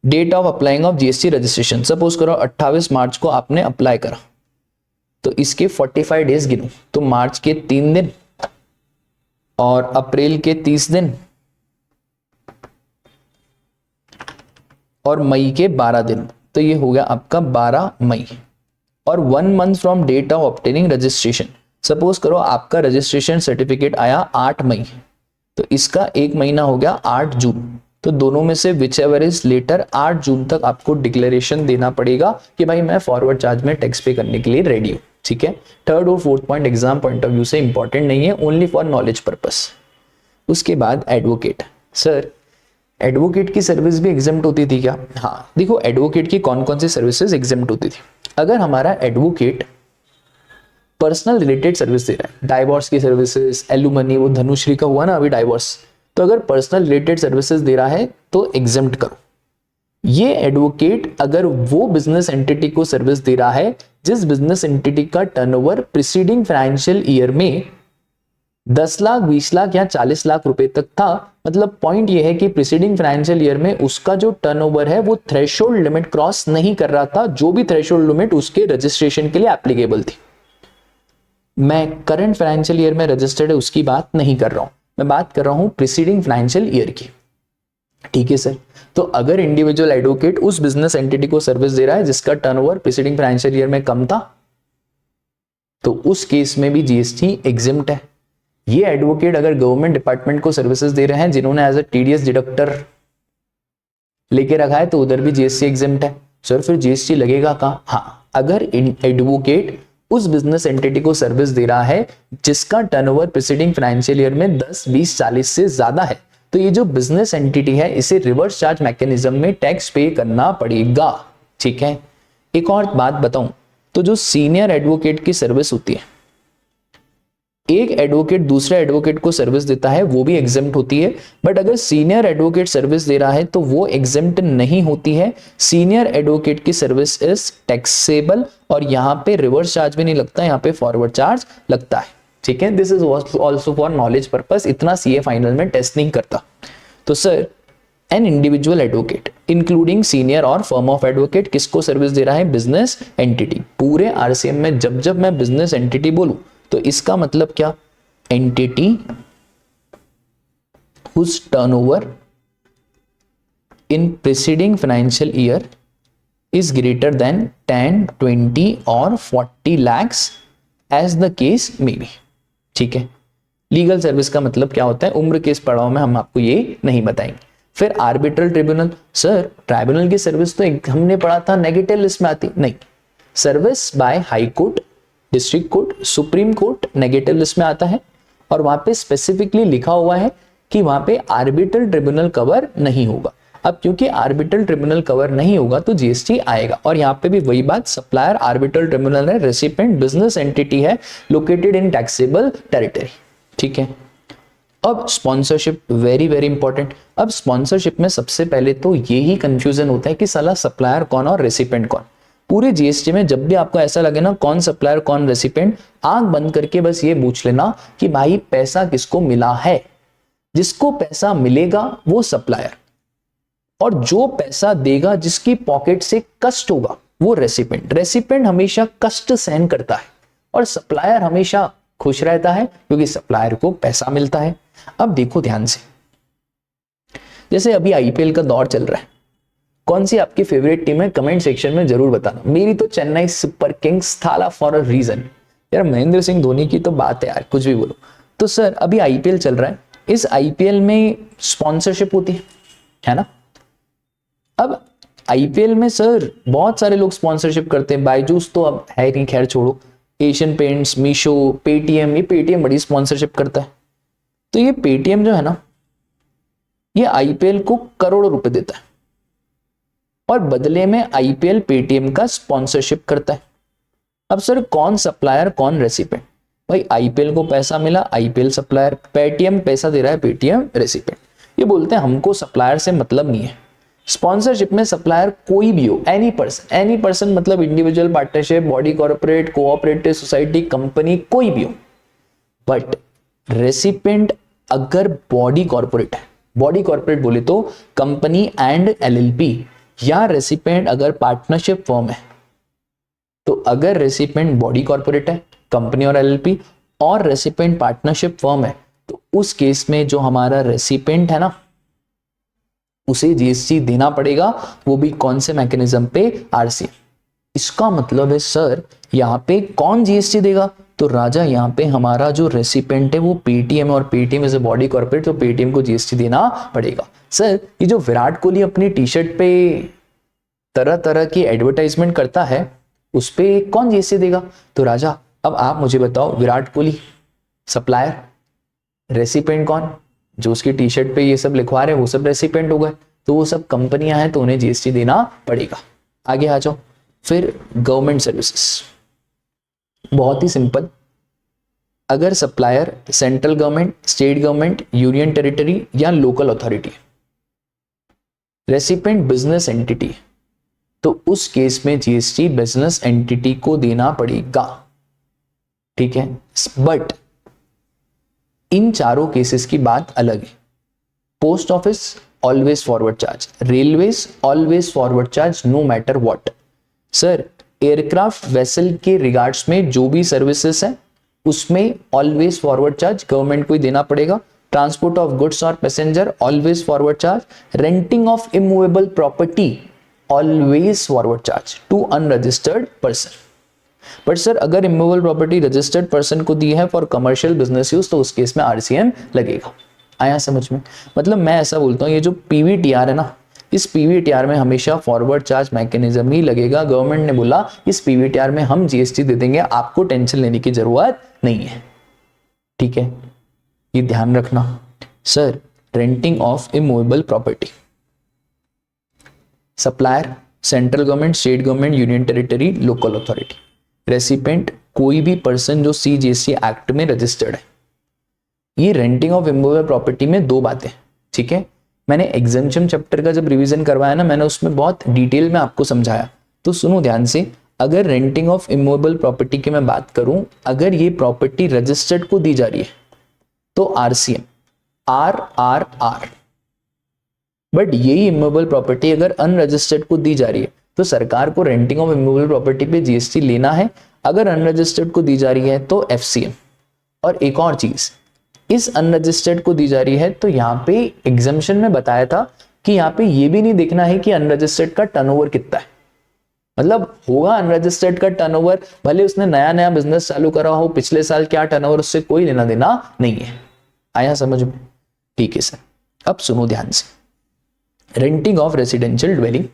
date of applying of GST registration. Suppose करो 28 मार्च को आपने अप्लाई करा तो इसके 45 डेज गिनो तो मार्च के 3 दिन और अप्रैल के 30 दिन और मई के 12 दिन, तो ये हो गया आपका 12 मई। और 1 month from date of obtaining registration, suppose करो आपका रजिस्ट्रेशन सर्टिफिकेट आया 8 मई तो इसका 1 महीना हो गया 8 जून। तो दोनों में से विच एवर इज लेटर 8 जून तक आपको डिक्लेरेशन देना पड़ेगा कि भाई मैं फॉरवर्ड चार्ज में टैक्स पे करने के लिए रेडी हूँ, ठीक है। थर्ड और fourth point exam point of view से इंपॉर्टेंट नहीं है, ओनली फॉर नॉलेज पर्पस। उसके बाद एडवोकेट। सर एडवोकेट की सर्विस भी एग्जेम्प्ट होती थी क्या? हाँ, देखो एडवोकेट की कौन कौन सी सर्विसेज एग्जेम्प्ट होती थी। अगर हमारा एडवोकेट पर्सनल रिलेटेड सर्विस दे रहा है, डाइवोर्स की सर्विसेज, एलुमनी, वो धनुश्री का हुआ ना अभी डाइवोर्स, तो अगर पर्सनल रिलेटेड सर्विसेज दे रहा है तो एग्जेम्प्ट करो। ये एडवोकेट अगर वो बिजनेस एंटिटी को सर्विस दे रहा है जिस बिजनेस एंटिटी का टर्नओवर प्रीसीडिंग फाइनेंशियल ईयर में 10 लाख, 20 लाख या 40 लाख रुपए तक था, मतलब पॉइंट ये है कि प्रीसीडिंग फाइनेंशियल ईयर में उसका जो टर्नओवर है वो थ्रेशोल्ड लिमिट क्रॉस नहीं कर रहा था, जो भी थ्रेशोल्ड लिमिट उसके रजिस्ट्रेशन के लिए एप्लीकेबल थी। मैं करंट फाइनेंशियल ईयर में रजिस्टर्ड है उसकी बात नहीं कर रहा हूं, मैं बात कर रहा हूं प्रीसीडिंग फाइनेंशियल ईयर की, ठीक है सर। तो अगर इंडिविजुअल एडवोकेट उस बिजनेस एंटिटी को सर्विस दे रहा है जिसका टर्नओवर प्रीसीडिंग फाइनेंशियल ईयर में कम था, तो उस केस में भी जीएसटी एग्जिम्प्ट है। ये एडवोकेट अगर गवर्नमेंट डिपार्टमेंट को सर्विसेज दे रहे हैं जिन्होंने एज अ टीडीएस डिडक्टर लेके रखा है, तो उधर भी जीएसटी एग्जिम्प्ट है। सर फिर जीएसटी लगेगा कहाँ? हाँ, अगर एडवोकेट उस बिजनेस एंटिटी को सर्विस दे रहा है जिसका टर्नओवर प्रीसीडिंग फाइनेंशियल ईयर में 10, 20, 40 से ज्यादा है, तो ये जो बिजनेस एंटिटी है इसे रिवर्स चार्ज मैकेनिज्म में टैक्स पे करना पड़ेगा, ठीक है। एक और बात बताऊं तो जो सीनियर एडवोकेट की सर्विस होती है, एक एडवोकेट दूसरे एडवोकेट को सर्विस देता है वो भी एग्जेम्प्ट होती है, बट अगर सीनियर एडवोकेट सर्विस दे रहा है तो वो एग्जेम्प्ट नहीं होती है। सीनियर एडवोकेट की सर्विस इज टैक्सेबल और यहाँ पे रिवर्स चार्ज भी नहीं लगता, यहाँ पे फॉरवर्ड चार्ज लगता है, ठीक है। This is also for knowledge purpose, इतना सीए फाइनल में टेस्ट नहीं करता। तो sir an individual advocate including senior और फर्म ऑफ एडवोकेट किसको सर्विस दे रहा है? Business entity. पूरे आरसीएम में जब जब मैं बिजनेस एंटिटी बोलूं तो इसका मतलब क्या? Entity whose turnover in preceding financial year is greater than 10, 20 और 40 lakhs as the case may be, ठीक है। लीगल सर्विस का मतलब क्या होता है? उम्र केस पड़ाव में हम आपको ये नहीं बताएंगे। फिर आर्बिट्रल ट्रिब्यूनल। सर ट्राइब्यूनल की सर्विस तो हमने पढ़ा था नेगेटिव लिस्ट में आती, नहीं। Service by high court, district court, supreme court negative list में आता है और वहां पे स्पेसिफिकली लिखा हुआ है कि वहां पे आर्बिट्रल ट्रिब्यूनल कवर नहीं होगा। अब क्योंकि आर्बिट्रल ट्रिब्यूनल कवर नहीं होगा तो जीएसटी आएगा। और यहाँ पे भी वही बात, सप्लायर आर्बिट्रल ट्रिब्यूनल है, रेसिपिएंट बिजनेस एंटिटी है लोकेटेड इन टैक्सेबल टेरिटरी, ठीक है। अब स्पॉन्सरशिप वेरी वेरी इंपॉर्टेंट। अब स्पॉन्सरशिप में सबसे पहले तो यही कंफ्यूजन होता है कि साला सप्लायर कौन और रेसिपिएंट कौन। पूरे जीएसटी में जब भी आपको ऐसा लगे ना कौन सप्लायर कौन रेसिपिएंट, आंख बंद करके बस ये पूछ लेना कि भाई पैसा किसको मिला है। जिसको पैसा मिलेगा वो सप्लायर, और जो पैसा देगा जिसकी पॉकेट से कष्ट होगा वो रेसिपिएंट। रेसिपिएंट हमेशा कष्ट सहन करता है और सप्लायर हमेशा खुश रहता है क्योंकि सप्लायर को पैसा मिलता है। अब देखो ध्यान से, जैसे अभी आईपीएल का दौर चल रहा है, कौन सी आपकी फेवरेट टीम है कमेंट सेक्शन में जरूर बताना। मेरी तो चेन्नई सुपर किंग्स थाला फॉर अ रीजन। यार महेंद्र सिंह धोनी की तो बात है यार, कुछ भी बोलो। तो सर अभी आईपीएल चल रहा है, इस आईपीएल में स्पॉन्सरशिप होती है ना। अब आईपीएल में सर बहुत सारे लोग स्पॉन्सरशिप करते हैं, बायजूस तो अब है नहीं, खैर छोड़ो, एशियन पेंट्स, मीशो, पेटीएम, ये पेटीएम बड़ी स्पॉन्सरशिप करता है। तो ये पेटीएम जो है ना, ये आईपीएल को करोड़ों रुपए देता है और बदले में आईपीएल पेटीएम का स्पॉन्सरशिप करता है। अब सर कौन सप्लायर कौन रेसिपिएंट? भाई आईपीएल को पैसा मिला, आईपीएल सप्लायर, पेटीएम पैसा दे रहा है, पेटीएम रेसिपिएंट। ये बोलते हैं हमको सप्लायर से मतलब नहीं है। स्पॉन्सरशिप में सप्लायर कोई भी हो, एनी पर्सन मतलब individual, partnership, body corporate, cooperative society, company, कोई भी हो। बट रेसिपिएंट अगर बॉडी कॉर्पोरेट है, बॉडी कॉर्पोरेट बोले तो कंपनी एंड एलएलपी, या रेसिपिएंट अगर पार्टनरशिप फर्म है, तो अगर रेसिपिएंट बॉडी कॉर्पोरेट है, कंपनी और एलएलपी, और रेसिपिएंट पार्टनरशिप फर्म है, तो उस केस में जो हमारा रेसिपिएंट है ना, उसे जीएसटी देना पड़ेगा। वो भी कौन से मैकेनिज्म पे? आरसीएम। इसका मतलब है सर यहाँ पे कौन जीएसटी देगा? तो राजा यहाँ पे हमारा जो रेसिपेंट है वो पेटीएम, और Paytm is a body corporate, तो पेटीएम को जीएसटी देना पड़ेगा। सर ये जो विराट कोहली अपनी टी शर्ट पे तरह तरह की एडवर्टाइजमेंट करता है उस पे कौन जीएसटी देगा? तो राजा अब आप मुझे बताओ, विराट कोहली सप्लायर, रेसिपेंट कौन? जो उसकी टी शर्ट पे ये सब लिखवा रहे हैं वो सब रेसिपेंट हो गए, तो वो सब कंपनियां हैं तो उन्हें जीएसटी देना पड़ेगा। आगे आ जाओ। फिर गवर्नमेंट सर्विसेज, बहुत ही सिंपल। अगर supplier central government, state government, union territory या local authority, recipient business entity, तो उस केस में जीएसटी बिजनेस एंटिटी को देना पड़ेगा, ठीक है। बट इन चारों केसेस की बात अलग है। Post office always forward charge, railways always forward charge no matter what. Sir aircraft vessel के रिगार्ड्स में जो भी सर्विसेज है उसमें ऑलवेज फॉरवर्ड चार्ज गवर्नमेंट को ही देना पड़ेगा। ट्रांसपोर्ट ऑफ गुड्स और passenger always forward charge. Renting of immovable property always forward charge to unregistered person. But sir अगर इमूवेबल प्रॉपर्टी रजिस्टर्ड पर्सन को दी है फॉर कमर्शियल बिजनेस यूज, तो उस केस में आरसीएम लगेगा। आया समझ में? मतलब मैं ऐसा बोलता हूँ, ये जो पीवीटीआर है ना, इस पीवीटीआर में हमेशा फॉरवर्ड चार्ज मैकेनिज्म ही लगेगा। गवर्नमेंट ने बोला इस पीवीटीआर में हम जीएसटी दे देंगे, आपको टेंशन लेने की जरूरत नहीं है, ठीक है, ये ध्यान रखना। Sir renting of immovable property, supplier central government, state government, union territory, local authority. Recipient कोई भी पर्सन जो सीजीएसटी एक्ट में रजिस्टर्ड है। ये रेंटिंग ऑफ इमूवेबल प्रॉपर्टी में दो बातें, ठीक है। मैंने एग्जेम्पशन चैप्टर का जब रिवीजन करवाया ना, मैंने उसमें बहुत डिटेल में आपको समझाया, तो सुनो ध्यान से। अगर रेंटिंग ऑफ इमूवेबल प्रॉपर्टी की मैं बात करूं, अगर ये प्रॉपर्टी रजिस्टर्ड को दी जा रही है तो आरसीएम, RRR। बट यही इमूवेबल प्रॉपर्टी अगर अनरजिस्टर्ड को दी जा रही है तो सरकार को रेंटिंग ऑफ इमूवेबल प्रॉपर्टी पे जीएसटी लेना है। अगर अनरजिस्टर्ड को दी जा रही है तो एफसीएम। और एक और चीज, इस अनरजिस्टर्ड को दी जा रही है तो यहाँ पे एग्जाम्शन में बताया था कि यहाँ पे ये भी नहीं देखना है कि अनरजिस्टर्ड का टर्नओवर कितना है। मतलब होगा अनरजिस्टर्ड का टर्नओवर, भले उसने नया नया बिजनेस चालू करा हो, पिछले साल क्या टर्नओवर, उससे कोई लेना देना नहीं है। आया समझ में? ठीक है सर। अब सुनो ध्यान से। रेंटिंग ऑफ रेसिडेंशियल ड्वेलिंग,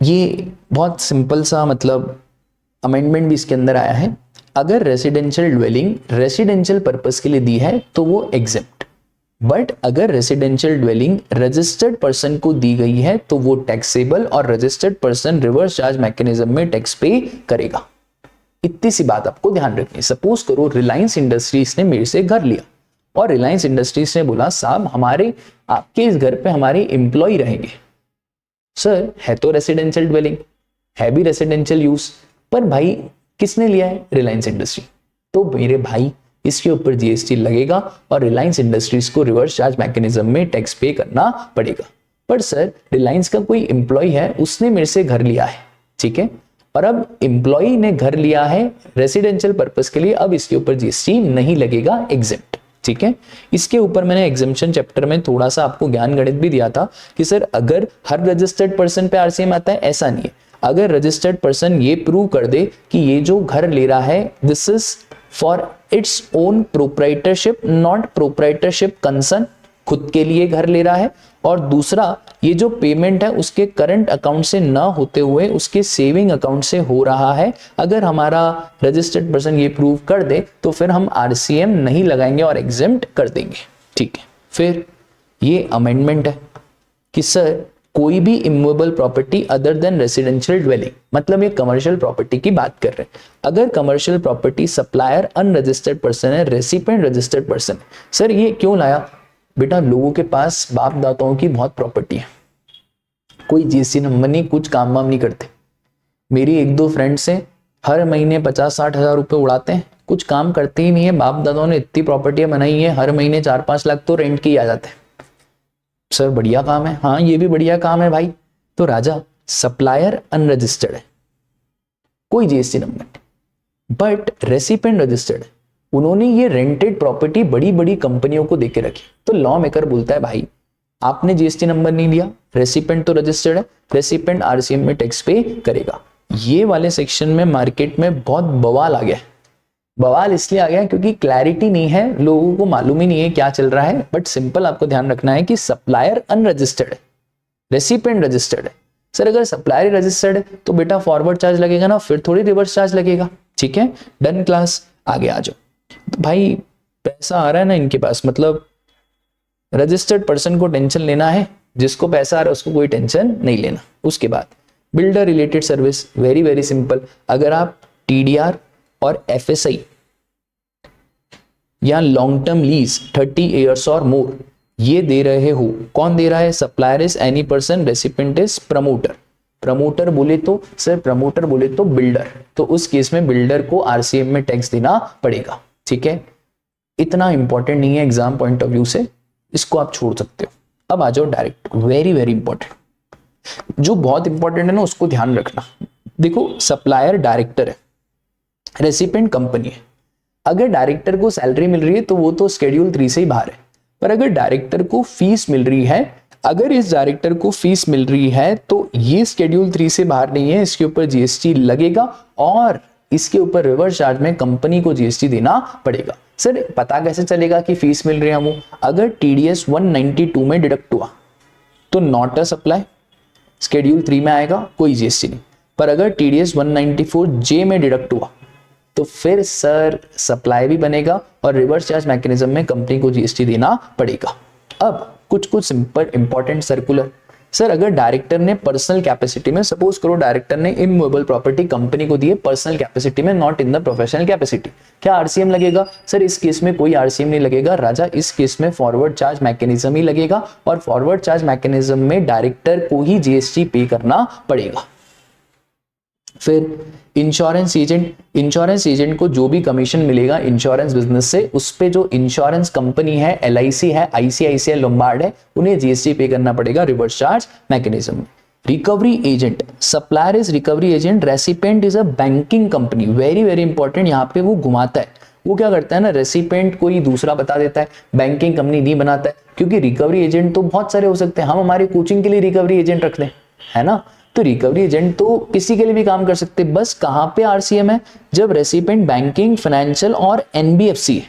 ये बहुत सिंपल सा मतलब अमेंडमेंट भी इसके अंदर आया है। अगर रेसिडेंशियल ड्वेलिंग रेसिडेंशियल पर्पस के लिए दी है तो वो एग्जेप्ट, बट अगर रेसिडेंशियल ड्वेलिंग रजिस्टर्ड पर्सन को दी गई है तो वो टैक्सेबल, और registered person reverse charge mechanism में टैक्स पे करेगा। इतनी सी बात आपको ध्यान रखनी। सपोज करो रिलायंस इंडस्ट्रीज ने मेरे से घर लिया और रिलायंस इंडस्ट्रीज ने बोला साहब हमारे आपके इस घर पे हमारे एम्प्लॉय रहेंगे। सर है तो रेसिडेंशियल ड्वेलिंग, है भी रेसिडेंशियल यूज, पर भाई किसने लिया है? रिलायंस इंडस्ट्री। तो मेरे भाई इसके ऊपर जीएसटी लगेगा और रिलायंस इंडस्ट्रीज को रिवर्स चार्ज मैकेनिज्म में टैक्स पे करना पड़ेगा। पर सर रिलायंस का कोई एम्प्लॉय है, उसने मेरे से घर लिया है, ठीक है, और अब एम्प्लॉय ने घर लिया है रेसिडेंशियल पर्पस के लिए, अब इसके ऊपर जीएसटी नहीं लगेगा, एग्जेप्ट, ठीक है। इसके ऊपर मैंने एग्जेम्पशन चैप्टर में थोड़ा सा आपको ज्ञान गणित भी दिया था कि सर अगर हर रजिस्टर्ड पर्सन पे आरसीएम आता है, ऐसा नहीं है। अगर रजिस्टर्ड पर्सन ये प्रूव कर दे कि ये जो घर ले रहा है this is for its own proprietorship, not proprietorship concern, खुद के लिए घर ले रहा है, और दूसरा ये जो पेमेंट है उसके करंट अकाउंट से ना होते हुए उसके सेविंग अकाउंट से हो रहा है, अगर हमारा रजिस्टर्ड पर्सन ये प्रूव कर दे तो फिर हम आरसीएम नहीं लगाएंगे और एग्जेम्प्ट कर देंगे, ठीक है। फिर ये अमेंडमेंट है कि सर कोई भी immovable property other than residential dwelling, मतलब ये कमर्शियल प्रॉपर्टी की बात कर रहे हैं। अगर commercial property supplier unregistered person है, रेसिपेंट रजिस्टर्ड पर्सन। सर ये क्यों लाया? बेटा लोगों के पास बाप दाताओं की बहुत प्रॉपर्टी है, कोई जीएसटी नंबर नहीं, कुछ काम वाम नहीं करते। मेरी एक दो फ्रेंड्स हैं, हर महीने 50-60 हजार रुपए उड़ाते हैं, कुछ काम करते ही नहीं है। बाप दादाओं ने इतनी प्रॉपर्टियां बनाई है, हर महीने 4-5 लाख तो रेंट के ही आ जाते हैं। सर बढ़िया काम है। हाँ ये भी बढ़िया काम है भाई। तो राजा सप्लायर अनरजिस्टर्ड है, कोई जीएसटी नंबर नहीं, बट रेसिपेंट रजिस्टर्ड है, उन्होंने ये रेंटेड प्रॉपर्टी बड़ी बड़ी कंपनियों को देके रखी। तो लॉ मेकर बोलता है भाई आपने जीएसटी नंबर नहीं लिया, रेसिपेंट तो रजिस्टर्ड है, रेसिपेंट आरसीएम में टैक्स पे करेगा। ये वाले सेक्शन में मार्केट में बहुत बवाल आ गया। बवाल इसलिए आ गया क्योंकि क्लैरिटी नहीं है, लोगों को मालूम ही नहीं है क्या चल रहा है। बट सिंपल आपको ध्यान रखना है कि सप्लायर अनरजिस्टर्ड है, रेसिपिएंट रजिस्टर्ड है। सर अगर सप्लायर रजिस्टर्ड है तो बेटा फॉरवर्ड चार्ज लगेगा ना, फिर थोड़ी रिवर्स चार्ज लगेगा। ठीक है, डन क्लास, आगे आ जाओ। तो भाई पैसा आ रहा है ना इनके पास, मतलब रजिस्टर्ड पर्सन को टेंशन लेना है, जिसको पैसा आ रहा है उसको कोई टेंशन नहीं लेना। उसके बाद builder related service, very very simple. अगर आप टीडीआर और एफएसआई या लॉन्ग टर्म लीज 30 ईयर्स और मोर ये दे रहे हो, कौन दे रहा है? Supplier is any person, recipient is promoter. Promoter बोले तो सर, प्रमोटर बोले तो बिल्डर, तो उस केस में बिल्डर को आरसीएम में टैक्स देना पड़ेगा। ठीक है, इतना इंपॉर्टेंट नहीं है एग्जाम पॉइंट ऑफ व्यू से, इसको आप छोड़ सकते हो। अब आ जाओ डायरेक्ट, वेरी वेरी इंपॉर्टेंट, जो बहुत इंपॉर्टेंट है ना उसको ध्यान रखना। देखो सप्लायर डायरेक्टर है, रेसिपिएंट कंपनी है। अगर डायरेक्टर को सैलरी मिल रही है तो वो तो शेड्यूल 3 से ही बाहर है, पर अगर डायरेक्टर को फीस मिल रही है, अगर इस डायरेक्टर को फीस मिल रही है तो ये शेड्यूल 3 से बाहर नहीं है, इसके ऊपर जीएसटी लगेगा और इसके ऊपर रिवर्स चार्ज में कंपनी को जीएसटी देना पड़ेगा। सर पता कैसे चलेगा कि फीस मिल रही है हमको? अगर टीडीएस 192 में डिडक्ट हुआ तो नॉट अ सप्लाई, शेड्यूल 3 में आएगा, कोई जीएसटी नहीं। पर अगर टीडीएस 194J में डिडक्ट हुआ तो फिर सर सप्लाई भी बनेगा और रिवर्स चार्ज मैकेनिज्म में कंपनी को जीएसटी देना पड़ेगा। अब कुछ सिंपल इंपॉर्टेंट सर्कुलर। सर अगर डायरेक्टर ने पर्सनल कैपेसिटी में, सपोज करो डायरेक्टर ने इमूवेबल प्रॉपर्टी कंपनी को दी है पर्सनल कैपेसिटी में, not in the professional capacity, क्या आरसीएम लगेगा? सर इस केस में कोई आरसीएम नहीं लगेगा राजा, इस केस में फॉरवर्ड चार्ज मैकेनिज्म ही लगेगा और फॉरवर्ड चार्ज मैकेनिज्म में डायरेक्टर को ही जीएसटी पे करना पड़ेगा। फिर इंश्योरेंस एजेंट, इंश्योरेंस एजेंट को जो भी कमीशन मिलेगा इंश्योरेंस बिजनेस से, उस पे जो इंश्योरेंस कंपनी है, एलआईसी है, आईसीआईसीआई लोम्बार्ड है, उन्हें जीएसटी पे करना पड़ेगा रिवर्स चार्ज मैकेनिज्म में। Recovery agent, supplier is recovery agent, recipient is a banking company, very very important. यहाँ पे वो घुमाता है, वो क्या करता है ना, रेसिपिएंट कोई दूसरा बता देता है, बैंकिंग कंपनी नहीं बनाता है, क्योंकि रिकवरी एजेंट तो बहुत सारे हो सकते हैं। हम हमारे कोचिंग के लिए रिकवरी एजेंट रखते हैं, है ना, तो रिकवरी एजेंट तो किसी के लिए भी काम कर सकते हैं। बस कहां पे आरसीएम है? जब रेसिपिएंट बैंकिंग, फाइनेंशियल और एनबीएफसी है।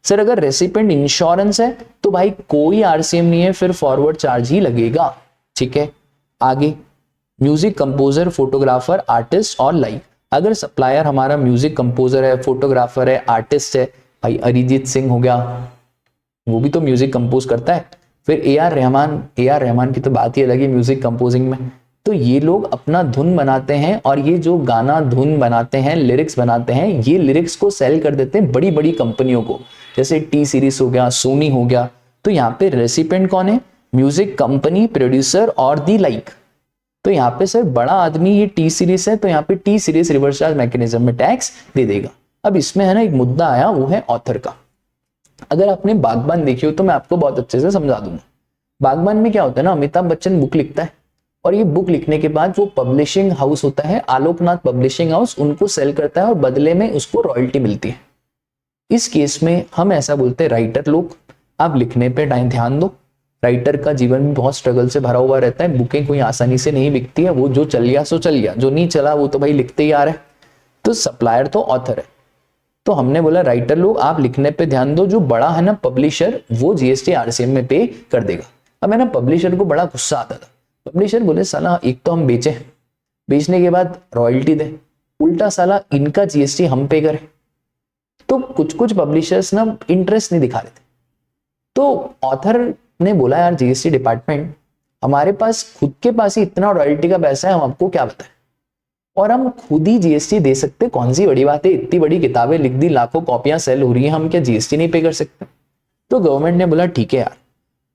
सर अगर रेसिपिएंट इंश्योरेंस है तो भाई कोई आरसीएम नहीं है, फिर फॉरवर्ड चार्ज ही लगेगा। ठीक है, आगे म्यूजिक कंपोजर, फोटोग्राफर, आर्टिस्ट और लाइव। अगर सप्लायर हमारा म्यूजिक कंपोजर है, फोटोग्राफर है, आर्टिस्ट है, भाई अरिजीत सिंह हो गया, वो भी तो म्यूजिक कंपोज करता है। फिर ए आर रहमान की तो बात ही अलग है म्यूजिक कंपोजिंग में। तो ये लोग अपना धुन बनाते हैं और ये जो गाना धुन बनाते हैं, लिरिक्स बनाते हैं, ये लिरिक्स को सेल कर देते हैं बड़ी बड़ी कंपनियों को, जैसे टी सीरीज हो गया, सोनी हो गया। तो यहाँ पे रेसिपिएंट कौन है? म्यूजिक कंपनी, प्रोड्यूसर और दी लाइक। तो यहाँ पे सर बड़ा आदमी ये टी सीरीज है, तो यहाँ पे T series reverse charge mechanism में टैक्स दे देगा। अब इसमें है ना एक मुद्दा आया, वो है ऑथर का। अगर आपने बागबान देखी हो तो मैं आपको बहुत अच्छे से समझा दूंगा। बागबान में क्या होता है ना, अमिताभ बच्चन बुक लिखता है और ये बुक लिखने के बाद वो पब्लिशिंग हाउस होता है, आलोकनाथ पब्लिशिंग हाउस, उनको सेल करता है और बदले में उसको रॉयल्टी मिलती है। इस केस में हम ऐसा बोलते हैं, राइटर लोग आप लिखने पे ध्यान दो। राइटर का जीवन में बहुत स्ट्रगल से भरा हुआ रहता है, बुकें कोई आसानी से नहीं बिकती है, वो जो चल गया सो चल गया, जो नहीं चला वो तो भाई लिखते ही आ रहे हैं। तो सप्लायर तो ऑथर है, तो हमने बोला राइटर लोग आप लिखने पे ध्यान दो, जो बड़ा है ना पब्लिशर, वो जीएसटी आरसीएम में पे कर देगा। अब है ना पब्लिशर को बड़ा गुस्सा आता था। पब्लिशर बोले साला एक तो हम बेचे, बेचने के बाद रॉयल्टी दे, उल्टा साला इनका जीएसटी हम पे करें। तो कुछ पब्लिशर्स ना इंटरेस्ट नहीं दिखा रहे थे। तो ऑथर ने बोला यार जीएसटी डिपार्टमेंट, हमारे पास खुद के पास ही इतना रॉयल्टी का पैसा है, हम आपको क्या बताएं, और हम खुद ही जीएसटी दे सकते, कौन सी बड़ी बात है, इतनी बड़ी किताबें लिख दी, लाखों कॉपियां सेल हो रही हैं, हम क्या जीएसटी नहीं पे कर सकते? तो गवर्नमेंट ने बोला ठीक है यार,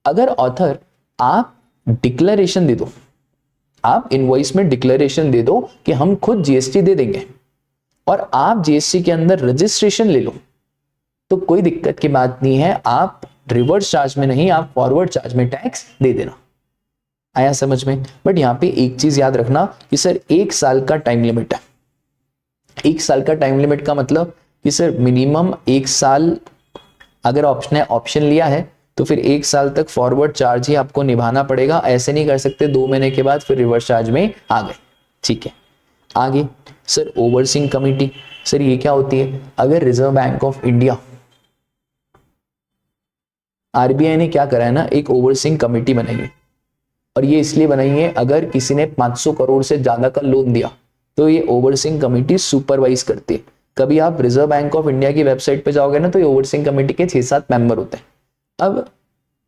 अगर ऑथर आप डिक्लेरेशन दे दो, आप इनवॉइस में डिक्लेरेशन दे दो कि हम खुद जीएसटी दे देंगे और आप जीएसटी के अंदर रजिस्ट्रेशन ले लो, तो कोई दिक्कत की बात नहीं है, आप रिवर्स चार्ज में नहीं, आप फॉरवर्ड चार्ज में टैक्स दे देना। आया समझ में? बट यहां पे एक चीज याद रखना कि सर 1 साल का टाइम लिमिट है। 1 साल का टाइम लिमिट का मतलब कि सर मिनिमम 1 साल अगर ऑप्शन लिया है तो फिर 1 साल तक फॉरवर्ड चार्ज ही आपको निभाना पड़ेगा। ऐसे नहीं कर सकते 2 महीने के बाद फिर रिवर्स चार्ज में आ गए। ठीक है, आगे सर ओवरसीइंग कमेटी, सर ये क्या होती है? अगर reserve bank of India, RBI ने क्या करा है ना, एक ओवरसीइंग कमेटी बनाई है, और ये इसलिए बनाई है अगर किसी ने 500 करोड़ से ज्यादा का लोन दिया तो ये ओवरसीइंग कमेटी सुपरवाइज करती है। कभी आप रिजर्व बैंक ऑफ इंडिया की वेबसाइट पे जाओगे ना तो ये ओवरसीइंग कमेटी के 6-7 मेंबर होते हैं। अब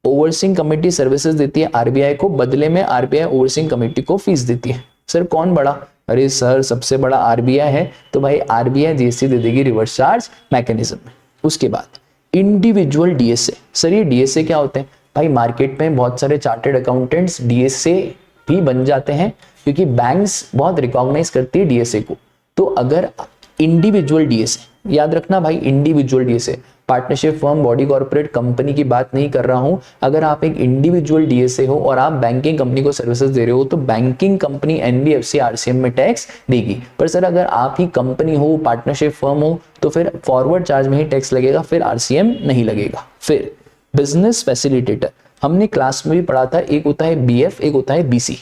ओवरसीइंग कमेटी सर्विसेज देती है आरबीआई को, बदले में आरबीआई ओवरसीइंग कमेटी को फीस देती है। सर कौन बड़ा? अरे सर सबसे बड़ा आरबीआई है, तो भाई आरबीआई जीएसटी दे देगी रिवर्स चार्ज मैकेनिज्म में। उसके बाद इंडिविजुअल डीएसए, सर ये डीएसए क्या होते हैं? भाई मार्केट में बहुत सारे चार्टर्ड अकाउंटेंट्स डीएसए भी बन जाते हैं क्योंकि बैंक्स बहुत रिकॉग्नाइज करती है डीएसए को। तो अगर इंडिविजुअल डीएसए, याद रखना भाई individual DSA, partnership firm body corporate company की बात नहीं कर रहा हूं। अगर आप एक इंडिविजुअल डीएसए हो और आप बैंकिंग कंपनी को सर्विसेज दे रहे हो तो बैंकिंग कंपनी एनबीएफसी आरसीएम में टैक्स देगी। पर सर अगर आप ही कंपनी हो, पार्टनरशिप फर्म हो, तो फिर फॉरवर्ड चार्ज में ही टैक्स लगेगा, फिर आरसीएम नहीं लगेगा। फिर बिजनेस फैसिलिटेटर, हमने क्लास में भी पढ़ा था, एक होता है बीएफ, एक होता है बीसी।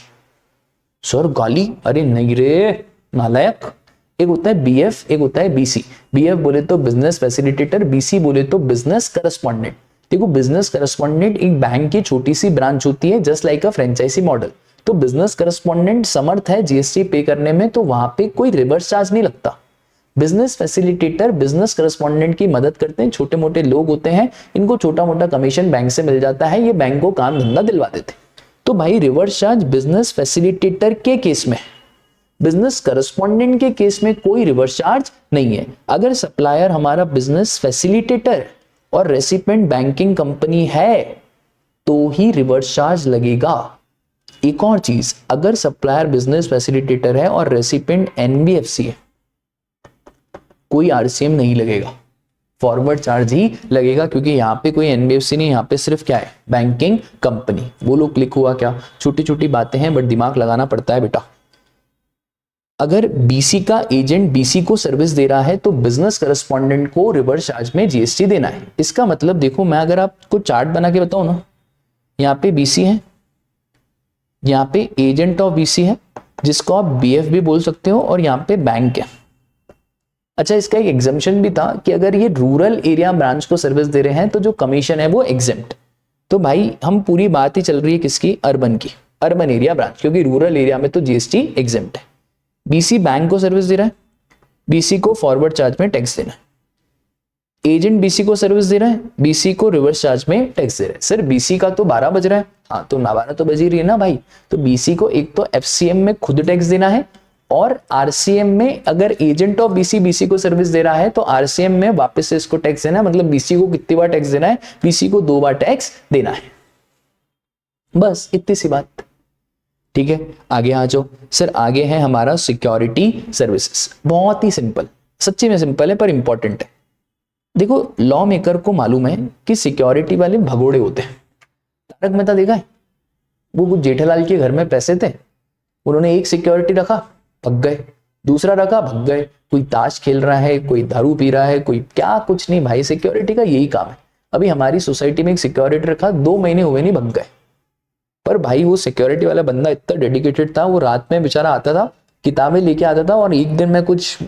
सर गाली? अरे नहीं रे नालायक, एक होता है बीएफ, एक होता है बीसी। बीएफ बोले तो बिजनेस फैसिलिटेटर, बीसी बोले तो बिजनेस करस्पॉन्डेंट। देखो बिजनेस करस्पॉन्डेंट एक बैंक की छोटी सी ब्रांच होती है, just like a franchise model. तो बिजनेस करस्पॉन्डेंट समर्थ है जीएसटी पे करने में, तो वहां पे कोई रिवर्स चार्ज नहीं लगता। बिजनेस फैसिलिटेटर बिजनेस करस्पॉन्डेंट की मदद करते हैं, छोटे मोटे लोग होते हैं, इनको छोटा मोटा कमीशन बैंक से मिल जाता है, ये बैंक को काम धंधा दिलवा देते। तो भाई रिवर्स चार्ज बिजनेस फैसिलिटेटर के केस में, बिजनेस करस्पॉन्डेंट के केस में कोई रिवर्स चार्ज नहीं है। अगर सप्लायर हमारा बिजनेस फैसिलिटेटर और रेसिपिएंट बैंकिंग कंपनी है तो ही रिवर्स चार्ज लगेगा। एक और चीज, अगर सप्लायर बिजनेस फैसिलिटेटर है और रेसिपिएंट एनबीएफसी है, कोई आरसीएम नहीं लगेगा, फॉरवर्ड चार्ज ही लगेगा, क्योंकि यहाँ पे कोई एनबीएफसी नहीं, यहाँ पे सिर्फ क्या है, बैंकिंग कंपनी। बोलो क्लिक हुआ क्या? छोटी छोटी बातें हैं बट दिमाग लगाना पड़ता है बेटा। अगर बीसी का एजेंट बीसी को सर्विस दे रहा है तो बिजनेस करस्पॉन्डेंट को रिवर्स चार्ज में जीएसटी देना है। इसका मतलब देखो, मैं अगर आपको चार्ट बना के बताऊं ना, यहाँ पे बीसी है, यहाँ पे एजेंट ऑफ बीसी है जिसको आप बीएफ भी बोल सकते हो, और यहाँ पे बैंक है। अच्छा इसका एक एग्जाम्पशन भी था कि अगर ये रूरल एरिया ब्रांच को सर्विस दे रहे हैं तो जो कमीशन है वो एग्जेम्प्ट। तो भाई हम पूरी बात ही चल रही है किसकी? अर्बन की, अर्बन एरिया ब्रांच, क्योंकि रूरल एरिया में तो जीएसटी एग्जेम्प्ट है। बीसी बैंक को सर्विस दे रहा है, बीसी को फॉरवर्ड चार्ज में टैक्स देना है। एजेंट बीसी को सर्विस दे रहा है, बीसी को रिवर्स चार्ज में टैक्स दे रहा है। सर बीसी का तो 12 बज रहा है, हाँ तो 12 तो बज ही रही है ना भाई। तो बीसी को एक तो एफसीएम में खुद टैक्स देना है, और आरसीएम में अगर एजेंट ऑफ बीसी बीसी को सर्विस दे रहा है तो आरसीएम में वापस से इसको टैक्स देना है। मतलब बीसी को कितनी बार टैक्स देना है? बीसी को 2 बार टैक्स देना है। बस इतनी सी बात, ठीक है। आगे आ जाओ सर, आगे है हमारा सिक्योरिटी सर्विसेज। बहुत ही सिंपल, सच्ची में सिंपल है पर इंपॉर्टेंट है। देखो लॉ मेकर को मालूम है कि सिक्योरिटी वाले भगोड़े होते हैं। तारक मेहता देखा है? वो कुछ जेठालाल के घर में पैसे थे, उन्होंने एक सिक्योरिटी रखा, भग गए, दूसरा रखा, भग गए। कोई ताश खेल रहा है, कोई दारू पी रहा है, कोई क्या, कुछ नहीं भाई, सिक्योरिटी का यही काम है। अभी हमारी सोसाइटी में एक सिक्योरिटी रखा, 2 महीने हुए नहीं, भग गए। पर भाई वो सिक्योरिटी वाला बंदा इतना डेडिकेटेड था, वो रात में बेचारा आता था, किताबें लेके आता था। और एक दिन मैं कुछ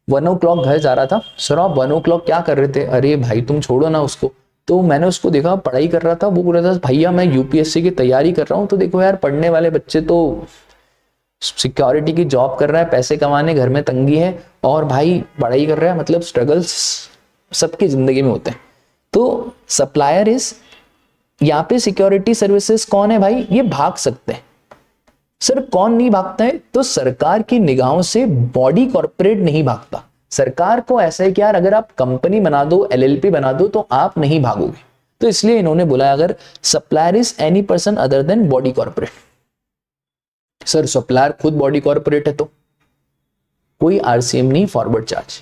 1 o'clock घर जा रहा था। सर आप 1 o'clock क्या कर रहे थे? अरे भाई तुम छोड़ो ना उसको। तो मैंने उसको देखा पढ़ाई कर रहा था, वो बोल रहा था भैया मैं यूपीएससी की तैयारी कर रहा हूँ। तो देखो यार, पढ़ने वाले बच्चे तो सिक्योरिटी की जॉब कर रहा है, पैसे कमाने, घर में तंगी है, और भाई पढ़ाई कर रहा है, मतलब स्ट्रगल्स सबकी जिंदगी में होते हैं। तो सप्लायर इज, यहाँ पे सिक्योरिटी सर्विसेज कौन है भाई? ये भाग सकते हैं। सर कौन नहीं भागता है? तो सरकार की निगाहों से बॉडी कॉर्पोरेट नहीं भागता। सरकार को ऐसा है कि यार अगर आप कंपनी बना दो, एलएलपी बना दो, तो आप नहीं भागोगे। तो इसलिए इन्होंने बोला अगर supplier is any person other than body corporate. Sir supplier खुद बॉडी कॉर्पोरेट है तो कोई आरसीएम नहीं, forward charge.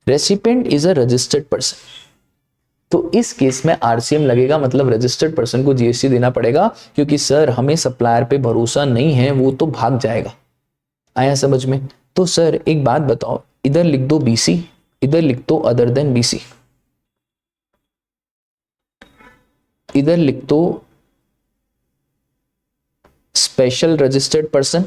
Recipient is a registered person, तो इस केस में आरसीएम लगेगा, मतलब रजिस्टर्ड पर्सन को जीएसटी देना पड़ेगा, क्योंकि सर हमें सप्लायर पे भरोसा नहीं है, वो तो भाग जाएगा। आया समझ में? तो सर एक बात बताओ, इधर लिख दो बीसी, इधर लिख दो अदर देन बीसी, इधर लिख दो स्पेशल रजिस्टर्ड पर्सन,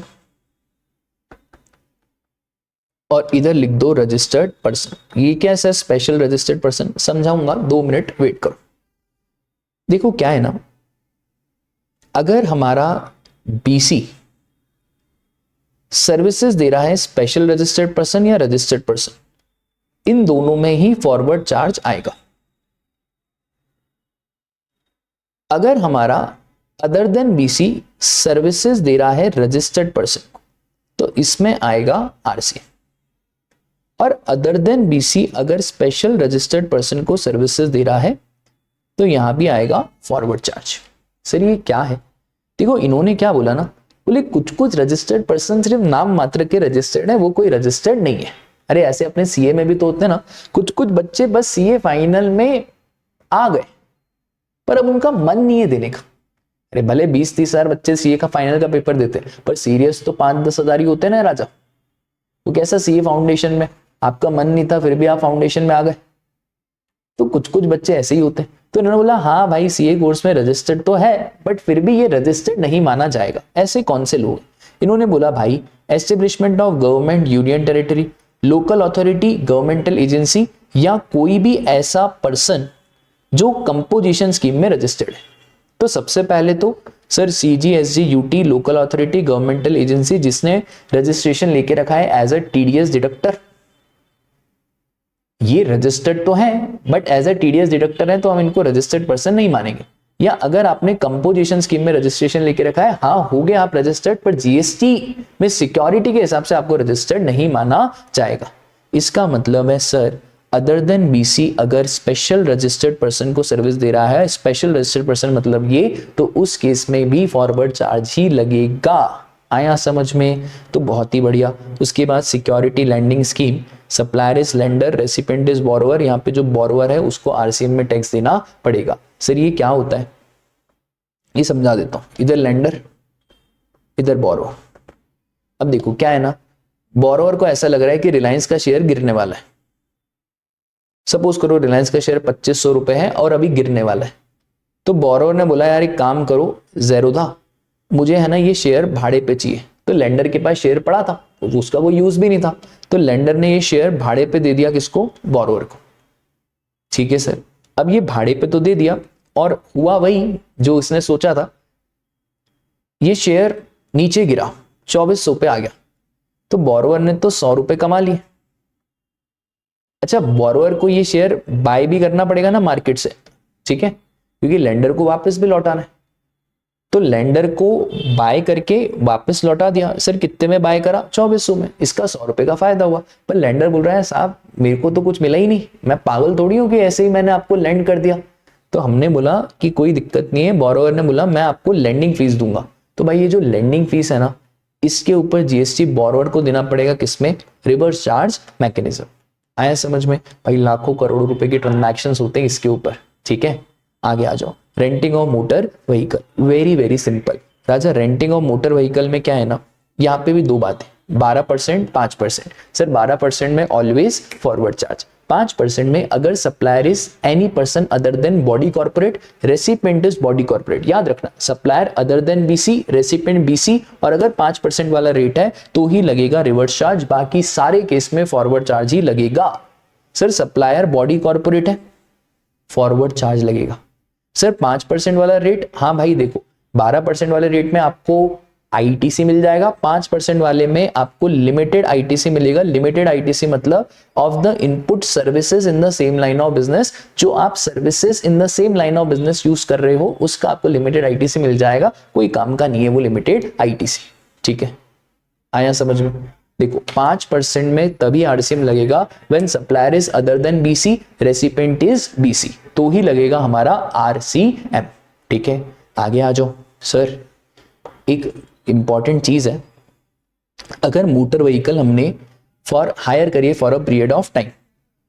और इधर लिख दो रजिस्टर्ड पर्सन। ये क्या है स्पेशल रजिस्टर्ड पर्सन, समझाऊंगा, 2 मिनट वेट करो। देखो क्या है ना, अगर हमारा बीसी सर्विसेज दे रहा है स्पेशल रजिस्टर्ड पर्सन या रजिस्टर्ड पर्सन, इन दोनों में ही फॉरवर्ड चार्ज आएगा। अगर हमारा अदर देन बीसी सर्विसेज दे रहा है रजिस्टर्ड पर्सन, तो इसमें आएगा आरसी। और अदर देन बीसी अगर स्पेशल रजिस्टर्ड पर्सन को सर्विसेज दे रहा है तो यहां भी आएगा फॉरवर्ड चार्ज। सर ये क्या है? देखो इन्होंने क्या बोला ना, बोले कुछ कुछ रजिस्टर्ड पर्सन सिर्फ नाम मात्र के रजिस्टर्ड है, वो कोई रजिस्टर्ड नहीं है। अरे ऐसे अपने सीए में भी तो होते हैं ना, कुछ कुछ बच्चे बस सीए फाइनल में आ गए पर अब उनका मन नहीं है देने का। अरे भले 20-30 हजार बच्चे सीए का फाइनल का पेपर देते हैं, पर सीरियस तो 5-10 हजार ही होते हैं ना राजा। तो कैसा सीए फाउंडेशन में आपका मन नहीं था फिर भी आप फाउंडेशन में आ गए, तो कुछ कुछ बच्चे ऐसे ही होते हैं। तो इन्होंने बोला हाँ भाई सीए कोर्स में रजिस्टर्ड तो है बट फिर भी ये रजिस्टर्ड नहीं माना जाएगा। ऐसे कौन से लोग? इन्होंने बोला भाई establishment of government union territory, local authority, governmental agency या कोई भी ऐसा पर्सन जो कंपोजिशन स्कीम में रजिस्टर्ड है। तो सबसे पहले तो sir CGSG, UT, local authority, governmental agency जिसने रजिस्ट्रेशन लेके रखा है एज अ टीडीएस डिडक्टर, ये रजिस्टर्ड तो है but as a TDS deductor है तो हम इनको रजिस्टर्ड पर्सन नहीं मानेंगे। या अगर आपने कंपोजिशन स्कीम में रजिस्ट्रेशन लेके रखा है, हाँ हो गया आप रजिस्टर्ड, पर जीएसटी में सिक्योरिटी के हिसाब से आपको रजिस्टर्ड नहीं माना जाएगा। इसका मतलब है सर अदर देन बीसी अगर स्पेशल रजिस्टर्ड पर्सन को सर्विस दे रहा है, स्पेशल रजिस्टर्ड पर्सन मतलब ये, तो उस केस में भी फॉरवर्ड चार्ज ही लगेगा। आया समझ में? तो बहुत ही बढ़िया। उसके बाद security lending scheme, supplier is lender, recipient is borrower. यहाँ पे जो बोरोवर है उसको आरसीएम में टैक्स देना पड़ेगा। सर ये क्या होता है ये समझा देता हूं। इधर लेंडर, इधर बोरोवर। अब देखो क्या है ना, बोरोवर को ऐसा लग रहा है कि रिलायंस का शेयर गिरने वाला है। सपोज करो रिलायंस का शेयर 2500 रुपए है और अभी गिरने वाला है। तो बोरोवर ने बोला यार एक काम करो ज़ेरोधा, मुझे है ना ये शेयर भाड़े पे चाहिए। तो लेंडर के पास शेयर पड़ा था, उसका वो यूज भी नहीं था, तो लेंडर ने ये शेयर भाड़े पे दे दिया किसको? बोरोवर को। ठीक है सर, अब ये भाड़े पे तो दे दिया और हुआ वही जो उसने सोचा था, ये शेयर नीचे गिरा 2400 पे आ गया, तो बोरोवर ने तो 100 रुपए कमा लिए। अच्छा बोरोवर को ये शेयर बाय भी करना पड़ेगा ना मार्केट से, ठीक है, क्योंकि लेंडर को वापस भी लौटाना है। तो लेंडर को बाय करके वापस लौटा दिया। सर कितने में बाय करा? 2400 में। इसका 100 रुपए का फायदा हुआ। पर लेंडर बोल रहा है साहब मेरे को तो कुछ मिला ही नहीं, मैं पागल थोड़ी हूं कि ऐसे ही मैंने आपको लेंड कर दिया। तो हमने बोला कि कोई दिक्कत नहीं है, बोरोवर ने बोला मैं आपको लेंडिंग फीस दूंगा। तो भाई ये जो लेंडिंग फीस है ना, इसके ऊपर जीएसटी बोरोवर को देना पड़ेगा। किसमें? Reverse charge mechanism. आया समझ में? भाई लाखों करोड़ों रुपए के ट्रांजैक्शन होते हैं इसके ऊपर। ठीक है, आगे आ जाओ। Renting of motor vehicle, very very simple Raja. Renting of motor vehicle में क्या है ना, यहाँ पे भी दो बातें, 12%, 5%। सर 12% में ऑलवेज फॉरवर्ड चार्ज, 5% में अगर supplier is any person other than body corporate, recipient is body corporate. याद रखना supplier other than BC, recipient BC, और अगर 5% वाला रेट है तो ही लगेगा रिवर्स चार्ज, बाकी सारे केस में फॉरवर्ड चार्ज ही लगेगा। सर सप्लायर बॉडी कॉर्पोरेट है, फॉरवर्ड चार्ज लगेगा। सर 5% वाला रेट, हाँ भाई देखो 12% वाले रेट में आपको आईटीसी मिल जाएगा, 5% वाले में आपको लिमिटेड आईटीसी मिलेगा। लिमिटेड आईटीसी मतलब of the input services in the same line of business, जो आप services in the same line of business use कर रहे हो उसका आपको लिमिटेड आईटीसी मिल जाएगा। कोई काम का नहीं है वो लिमिटेड आईटीसी। ठीक है, आया समझ में? देखो 5% में तभी आरसीएम लगेगा when supplier is other than BC, recipient is BC, तो ही लगेगा हमारा आरसीएम। ठीक है, आगे आ जाओ। सर एक इंपॉर्टेंट चीज है, अगर मोटर व्हीकल हमने फॉर हायर करिए for a period of time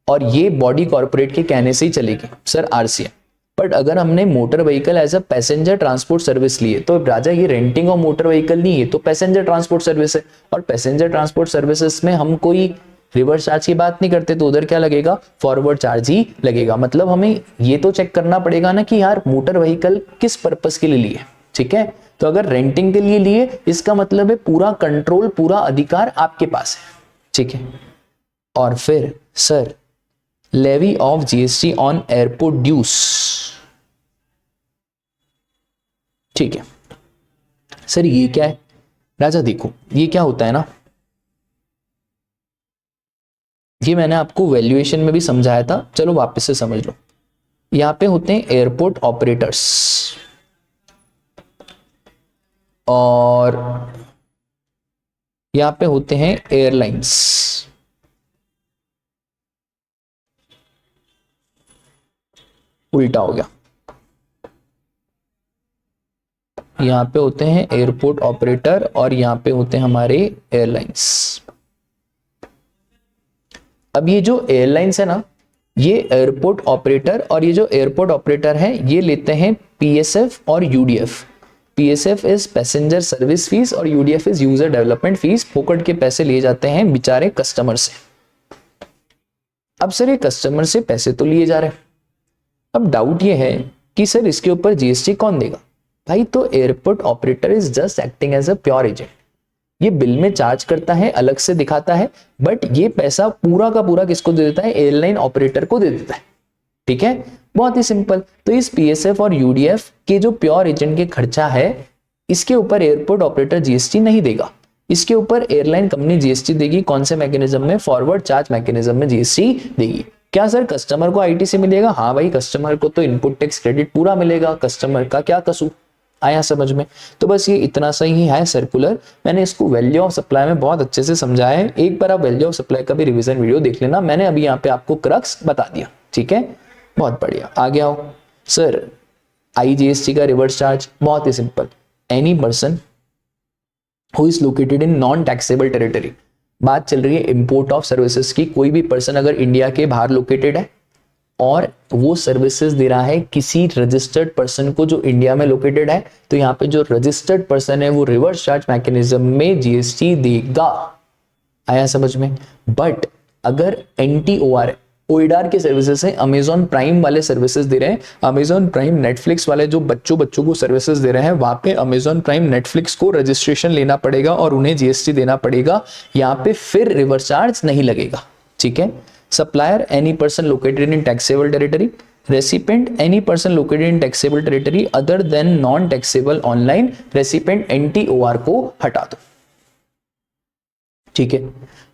और ये बॉडी कॉर्पोरेट के कहने से ही चलेगी सर आरसीएम, बट अगर हमने motor vehicle as a passenger transport service लिए तो राजा ये रेंटिंग ऑफ मोटर व्हीकल नहीं है, तो पैसेंजर ट्रांसपोर्ट सर्विस है, और पैसेंजर ट्रांसपोर्ट सर्विसेज में हम कोई रिवर्स चार्ज की बात नहीं करते, तो उधर क्या लगेगा? फॉरवर्ड चार्ज ही लगेगा। मतलब हमें ये तो चेक करना पड़ेगा ना कि यार मोटर व्हीकल किस पर्पस के लिए लिए। ठीक है, तो अगर रेंटिंग के लिए लिए इसका मतलब है पूरा कंट्रोल, पूरा अधिकार आपके पास है। ठीक है, और फिर sir levy of GST on airport dues. ठीक है सर, ये क्या है राजा? देखो ये क्या होता है ना, ये मैंने आपको वैल्यूएशन में भी समझाया था, चलो वापस से समझ लो। यहां पे होते हैं एयरपोर्ट ऑपरेटर्स और यहां पे होते हैं एयरलाइंस। उल्टा हो गया, यहां पे होते हैं एयरपोर्ट ऑपरेटर और यहां पे होते हैं हमारे एयरलाइंस। अब ये जो एयरलाइंस है ना, ये एयरपोर्ट ऑपरेटर और ये जो एयरपोर्ट ऑपरेटर है ये लेते हैं पीएसएफ और UDF. PSF is passenger service fee और UDF is user development fee. फोकट के पैसे लिए जाते हैं बेचारे कस्टमर से। अब सर ये कस्टमर से पैसे तो लिए जा रहे हैं, अब डाउट ये है कि सर इसके ऊपर जीएसटी कौन देगा? भाई तो airport operator is just acting as a pure agent. ये बिल में चार्ज करता है, अलग से दिखाता है, बट ये पैसा पूरा का पूरा किसको दे देता है? एयरलाइन ऑपरेटर को दे देता है। ठीक है, बहुत ही सिंपल। तो इस पीएसएफ और यूडीएफ के जो प्योर एजेंट के खर्चा है, इसके ऊपर एयरपोर्ट ऑपरेटर जीएसटी नहीं देगा, इसके ऊपर एयरलाइन कंपनी जीएसटी देगी। कौन से मैकेनिज्म में? फॉरवर्ड चार्ज मैकेनिज्म में जीएसटी देगी। क्या सर कस्टमर को आईटी से मिलेगा? हाँ भाई, कस्टमर को तो इनपुट टैक्स क्रेडिट पूरा मिलेगा, कस्टमर का क्या कसूर? आया समझ में? तो बस ये इतना सा ही है सर्कुलर। मैंने इसको वैल्यू ऑफ सप्लाई में बहुत अच्छे से समझाया है, एक बार आप वैल्यू ऑफ सप्लाई का भी रिवीजन वीडियो देख लेना, मैंने अभी यहाँ पे आपको क्रक्स बता दिया। ठीक है, बहुत बढ़िया। आगे आओ सर, आईजीएसटी का रिवर्स चार्ज बहुत ही simple. Any person who is located in non taxable territory, बात चल रही है इंपोर्ट ऑफ सर्विसेज की। कोई भी पर्सन अगर इंडिया के बाहर लोकेटेड है और वो सर्विसेज दे रहा है किसी रजिस्टर्ड पर्सन को जो इंडिया में लोकेटेड है, तो यहाँ पे जो रजिस्टर्ड पर्सन है वो रिवर्स चार्ज मैकेनिज्म में जीएसटी देगा। आया समझ में? बट अगर एनटीओआर ओइडार के सर्विसेज है, अमेजॉन प्राइम वाले सर्विसेज दे रहे हैं, अमेजॉन प्राइम नेटफ्लिक्स वाले जो बच्चों को सर्विसेज दे रहे हैं, वहां पे अमेजॉन प्राइम नेटफ्लिक्स को रजिस्ट्रेशन लेना पड़ेगा और उन्हें जीएसटी देना पड़ेगा। यहाँ पे फिर रिवर्स चार्ज नहीं लगेगा। ठीक है, supplier any person located in taxable territory, recipient any person located in taxable territory other than non taxable online, recipient NTOR को हटा दो। ठीक है,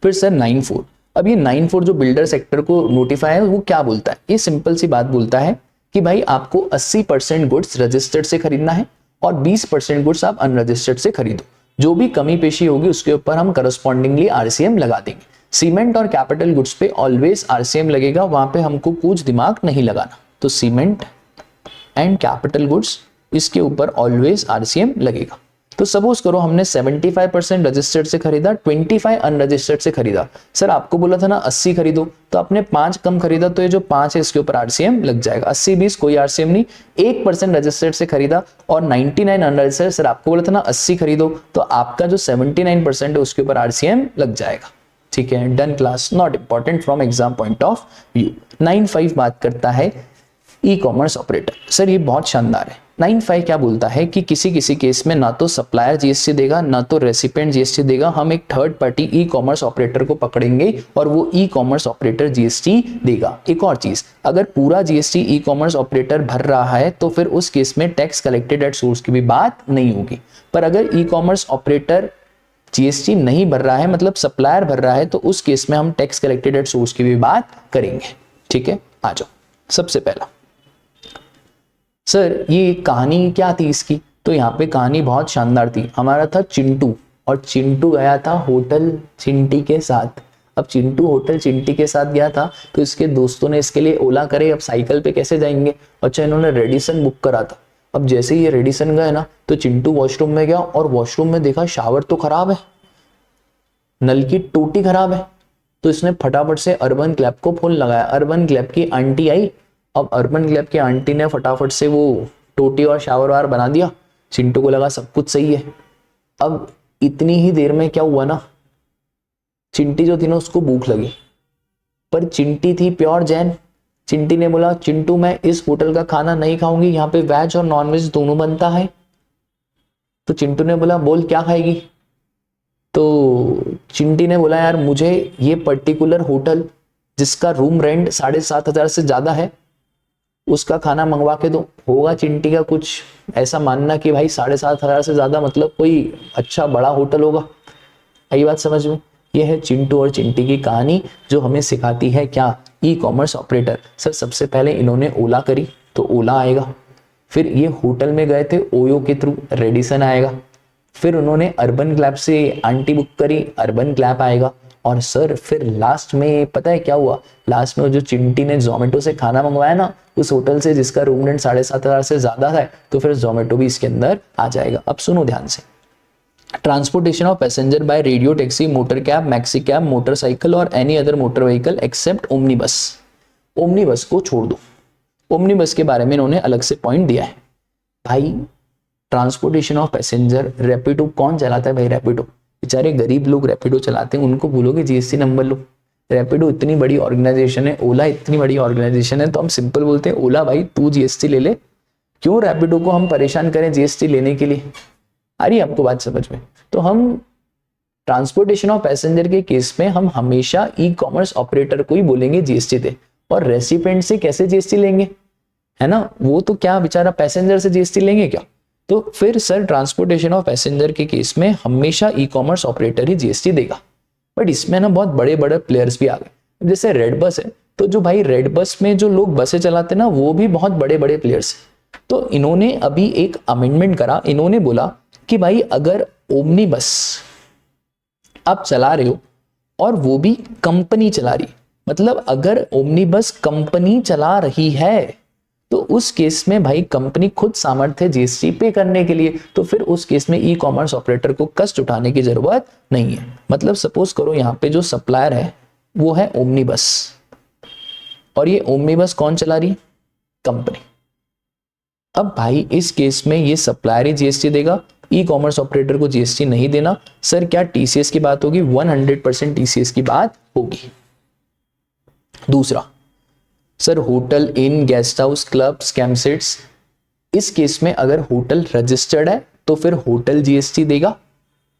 फिर सर 9(4), अब ये 9(4) जो बिल्डर सेक्टर को नोटिफाई है वो क्या बोलता है? ये सिंपल सी बात बोलता है कि भाई आपको 80% गुड्स रजिस्टर्ड से खरीदना है और 20% गुड्स आप अनरजिस्टर्ड से खरीदो। जो भी कमी पेशी होगी उसके ऊपर हम करस्पॉन्डिंगली आरसीएम लगा देंगे। सीमेंट और कैपिटल गुड्स पे ऑलवेज आरसीएम लगेगा, वहां पे हमको कुछ दिमाग नहीं लगाना। तो सीमेंट एंड कैपिटल गुड्स इसके ऊपर ऑलवेज आरसीएम लगेगा। तो सपोज करो हमने 75% रजिस्टर्ड से खरीदा, 25 अनरजिस्टर्ड से खरीदा। सर आपको बोला था ना 80 खरीदो, तो आपने 5 कम खरीदा, तो ये जो 5 है इसके ऊपर आरसीएम लग जाएगा। 80-20 कोई आरसीएम नहीं। 1% रजिस्टर्ड से खरीदा और 99 अनरजिस्टर्ड, सर आपको बोला था ना 80 खरीदो, तो आपका जो 79% है उसके ऊपर आरसीएम लग जाएगा। ठीक है, done class, not important from exam point of view. 9(5) बात करता है ई कॉमर्स ऑपरेटर। सर ये बहुत शानदार है। 9(5) क्या बोलता है कि किसी केस में ना तो सप्लायर जीएसटी देगा ना तो रेसिपिएंट जीएसटी देगा, हम एक third party e commerce operator को पकड़ेंगे और वो ई कॉमर्स ऑपरेटर जीएसटी देगा। एक और चीज, अगर पूरा जीएसटी ई कॉमर्स ऑपरेटर भर रहा है तो फिर उस केस में टैक्स कलेक्टेड एट सोर्स की भी बात नहीं होगी। पर अगर ई कॉमर्स ऑपरेटर जीएसटी नहीं भर रहा है, मतलब सप्लायर भर रहा है, तो उस केस में हम टैक्स कलेक्टेड एट सोर्स की भी बात करेंगे। ठीक है, आ जाओ। सबसे पहला सर ये कहानी क्या थी इसकी? तो यहाँ पे कहानी बहुत शानदार थी। हमारा था चिंटू और चिंटू गया था होटल चिंटी के साथ। अब चिंटू होटल चिंटी के साथ गया था तो इसके दोस्तों ने इसके लिए ओला करे। अब साइकिल पे कैसे जाएंगे? अच्छा, इन्होंने रेडिसन बुक करा था। अब जैसे ही ये रेडिसन गए ना तो चिंटू वॉशरूम में गया और वॉशरूम में देखा शावर तो खराब है, नल की टोटी खराब है। तो इसने फटाफट से अर्बन क्लैब को फोन लगाया। अर्बन क्लैब की आंटी आई। अब अर्बन क्लैब की आंटी ने फटाफट से वो टोटी और शावर वार बना दिया। चिंटू को लगा सब कुछ सही है। अब इतनी ही देर में क्या हुआ ना, चिंटी जो थी ना उसको भूख लगी, पर चिंटी थी प्योर जैन। चिंटी ने बोला चिंटू मैं इस होटल का खाना नहीं खाऊंगी, यहाँ पे वेज और नॉन वेज दोनों बनता है। तो चिंटू ने बोला बोल क्या खाएगी? तो चिंटी ने बोला यार मुझे ये पर्टिकुलर होटल जिसका रूम रेंट 7,500 से ज्यादा है उसका खाना मंगवा के दो। होगा चिंटी का कुछ ऐसा मानना कि भाई 7,500 से ज्यादा मतलब कोई अच्छा बड़ा होटल होगा। आई बात समझ में? यह है चिंटू और चिंटी की कहानी जो हमें सिखाती है क्या, ई कॉमर्स ऑपरेटर। सर सबसे पहले इन्होंने ओला करी तो ओला आएगा, फिर ये होटल में गए थे ओयो के थ्रू रेडिसन आएगा, फिर उन्होंने अर्बन क्लैब से आंटी बुक करी अर्बन क्लैब आएगा, और सर फिर लास्ट में पता है क्या हुआ, लास्ट में जो चिंटी ने जोमेटो से खाना मंगवाया ना उस होटल से जिसका रूम रेंट 7,500 से ज्यादा है, तो फिर जोमेटो भी इसके अंदर आ जाएगा। अब सुनो ध्यान से, transportation of passenger by radio taxi, motor cab, maxi cab, motorcycle और any other motor vehicle except omni bus. Omni bus को छोड़ दो, ओमनी बस के बारे में इन्होंने अलग से पॉइंट दिया है। भाई ट्रांसपोर्टेशन ऑफ पैसेंजर, रैपिडो कौन चलाता है भाई? रैपिडो बेचारे गरीब लोग रैपिडो चलाते हैं, उनको बोलोगे जीएसटी नंबर लो। रैपिडो इतनी बड़ी ऑर्गेनाइजेशन है, ओला इतनी बड़ी ऑर्गेनाइजेशन है, तो हम सिंपल बोलते हैं ओला भाई तू जीएसटी ले ले, क्यों रैपिडो को हम परेशान करें जीएसटी लेने के लिए? आ रही है आपको बात समझ में? तो हम ट्रांसपोर्टेशन ऑफ पैसेंजर के केस में हम हमेशा ई कॉमर्स ऑपरेटर को ही बोलेंगे जीएसटी दे, और रेसिपिएंट से कैसे जीएसटी लेंगे, है ना? वो तो क्या बेचारा पैसेंजर से जीएसटी लेंगे क्या? तो फिर सर ट्रांसपोर्टेशन ऑफ पैसेंजर के केस में हमेशा ई कॉमर्स ऑपरेटर ही जीएसटी देगा। बट इसमें ना बहुत बड़े बड़े प्लेयर्स भी आ गए, जैसे रेड बस है, तो जो भाई रेड बस में जो लोग बसें चलाते हैं ना वो भी बहुत बड़े बड़े प्लेयर्स हैं। तो इन्होंने अभी एक अमेंडमेंट करा, इन्होंने बोला कि भाई अगर ओमनी बस आप चला रहे हो और वो भी कंपनी चला रही, मतलब अगर ओमनी बस कंपनी चला रही है तो उस केस में भाई कंपनी खुद सामर्थ्य है जीएसटी पे करने के लिए, तो फिर उस केस में ई कॉमर्स ऑपरेटर को कष्ट उठाने की जरूरत नहीं है। मतलब सपोज करो यहाँ पे जो सप्लायर है वो है ओमनी बस, और ये ओमनी बस कौन चला रही है? कंपनी। अब भाई इस केस में ये सप्लायर ही जीएसटी देगा, ई कॉमर्स ऑपरेटर को जीएसटी नहीं देना। सर क्या टीसीएस की बात होगी? 100% टीसीएस की बात होगी। दूसरा सर होटल, इन, गेस्ट हाउस, क्लब, कैंपसिट्स, इस केस में अगर होटल रजिस्टर्ड है तो फिर होटल जीएसटी देगा,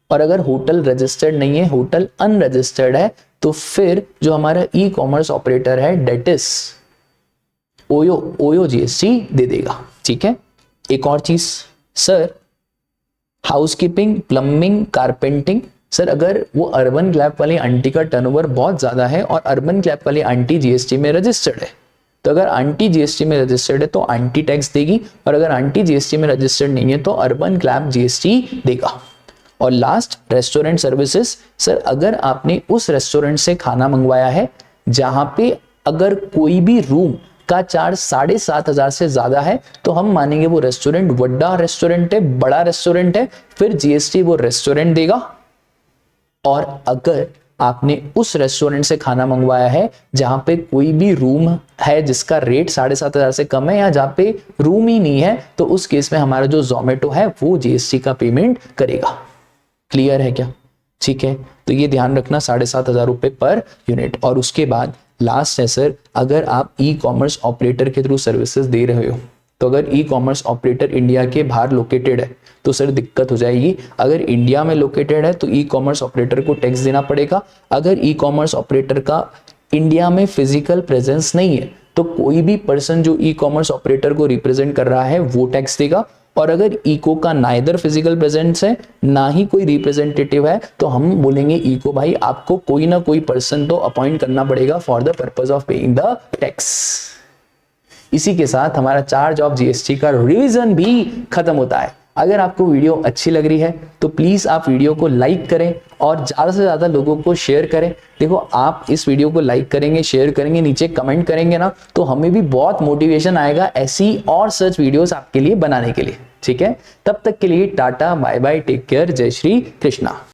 और अगर होटल रजिस्टर्ड नहीं है, होटल अनरजिस्टर्ड है, तो फिर जो हमारा ई कॉमर्स ऑपरेटर है डेट इज ओयो जीएसटी दे देगा। ठीक है। एक और चीज sir, housekeeping, plumbing, carpentry, sir अगर वो अर्बन क्लैब वाली आंटी का टर्नओवर बहुत ज्यादा है और अर्बन क्लैब वाली आंटी जीएसटी में रजिस्टर्ड है, तो अगर आंटी जीएसटी में रजिस्टर्ड है तो आंटी टैक्स देगी, और अगर आंटी जीएसटी में रजिस्टर्ड नहीं है तो अर्बन क्लैब जीएसटी देगा। और लास्ट रेस्टोरेंट सर्विसेज, सर अगर आपने उस रेस्टोरेंट से खाना मंगवाया है जहां पे अगर कोई भी रूम का चार्ज 7,500 से ज्यादा है तो हम मानेंगे वो रेस्टोरेंट बड़ा रेस्टोरेंट है, बड़ा रेस्टोरेंट है, फिर जीएसटी वो रेस्टोरेंट देगा। और अगर आपने उस रेस्टोरेंट से खाना मंगवाया है जहां पे कोई भी रूम है जिसका रेट 7,500 से कम है, या जहां पे रूम ही नहीं है, तो उस केस में हमारा जो जोमेटो है वो जीएसटी का पेमेंट करेगा। क्लियर है क्या? ठीक है, तो ये ध्यान रखना 7,500 रुपए पर यूनिट। और उसके बाद लास्ट है सर, अगर आप ई कॉमर्स ऑपरेटर के थ्रू सर्विसेज दे रहे हो, तो अगर ई कॉमर्स ऑपरेटर इंडिया के बाहर लोकेटेड है तो सर दिक्कत हो जाएगी। अगर इंडिया में लोकेटेड है तो ई कॉमर्स ऑपरेटर को टैक्स देना पड़ेगा। अगर ई कॉमर्स ऑपरेटर का इंडिया में फिजिकल प्रेजेंस नहीं है तो कोई भी पर्सन जो ई कॉमर्स ऑपरेटर को रिप्रेजेंट कर रहा है वो टैक्स देगा। और अगर इको का नाइदर फिजिकल प्रेजेंस है ना ही कोई रिप्रेजेंटेटिव है तो हम बोलेंगे इको भाई आपको कोई ना कोई पर्सन तो अपॉइंट करना पड़ेगा for the purpose of paying the tax. इसी के साथ हमारा चार्ज ऑफ जीएसटी का रिवीजन भी खत्म होता है। अगर आपको वीडियो अच्छी लग रही है तो प्लीज आप वीडियो को लाइक करें और ज्यादा से ज्यादा लोगों को शेयर करें। देखो आप इस वीडियो को लाइक करेंगे, शेयर करेंगे, नीचे कमेंट करेंगे ना, तो हमें भी बहुत मोटिवेशन आएगा ऐसी और सच वीडियोस आपके लिए बनाने के लिए। ठीक है, तब तक के लिए tata, bye bye, take care, जय श्री कृष्णा।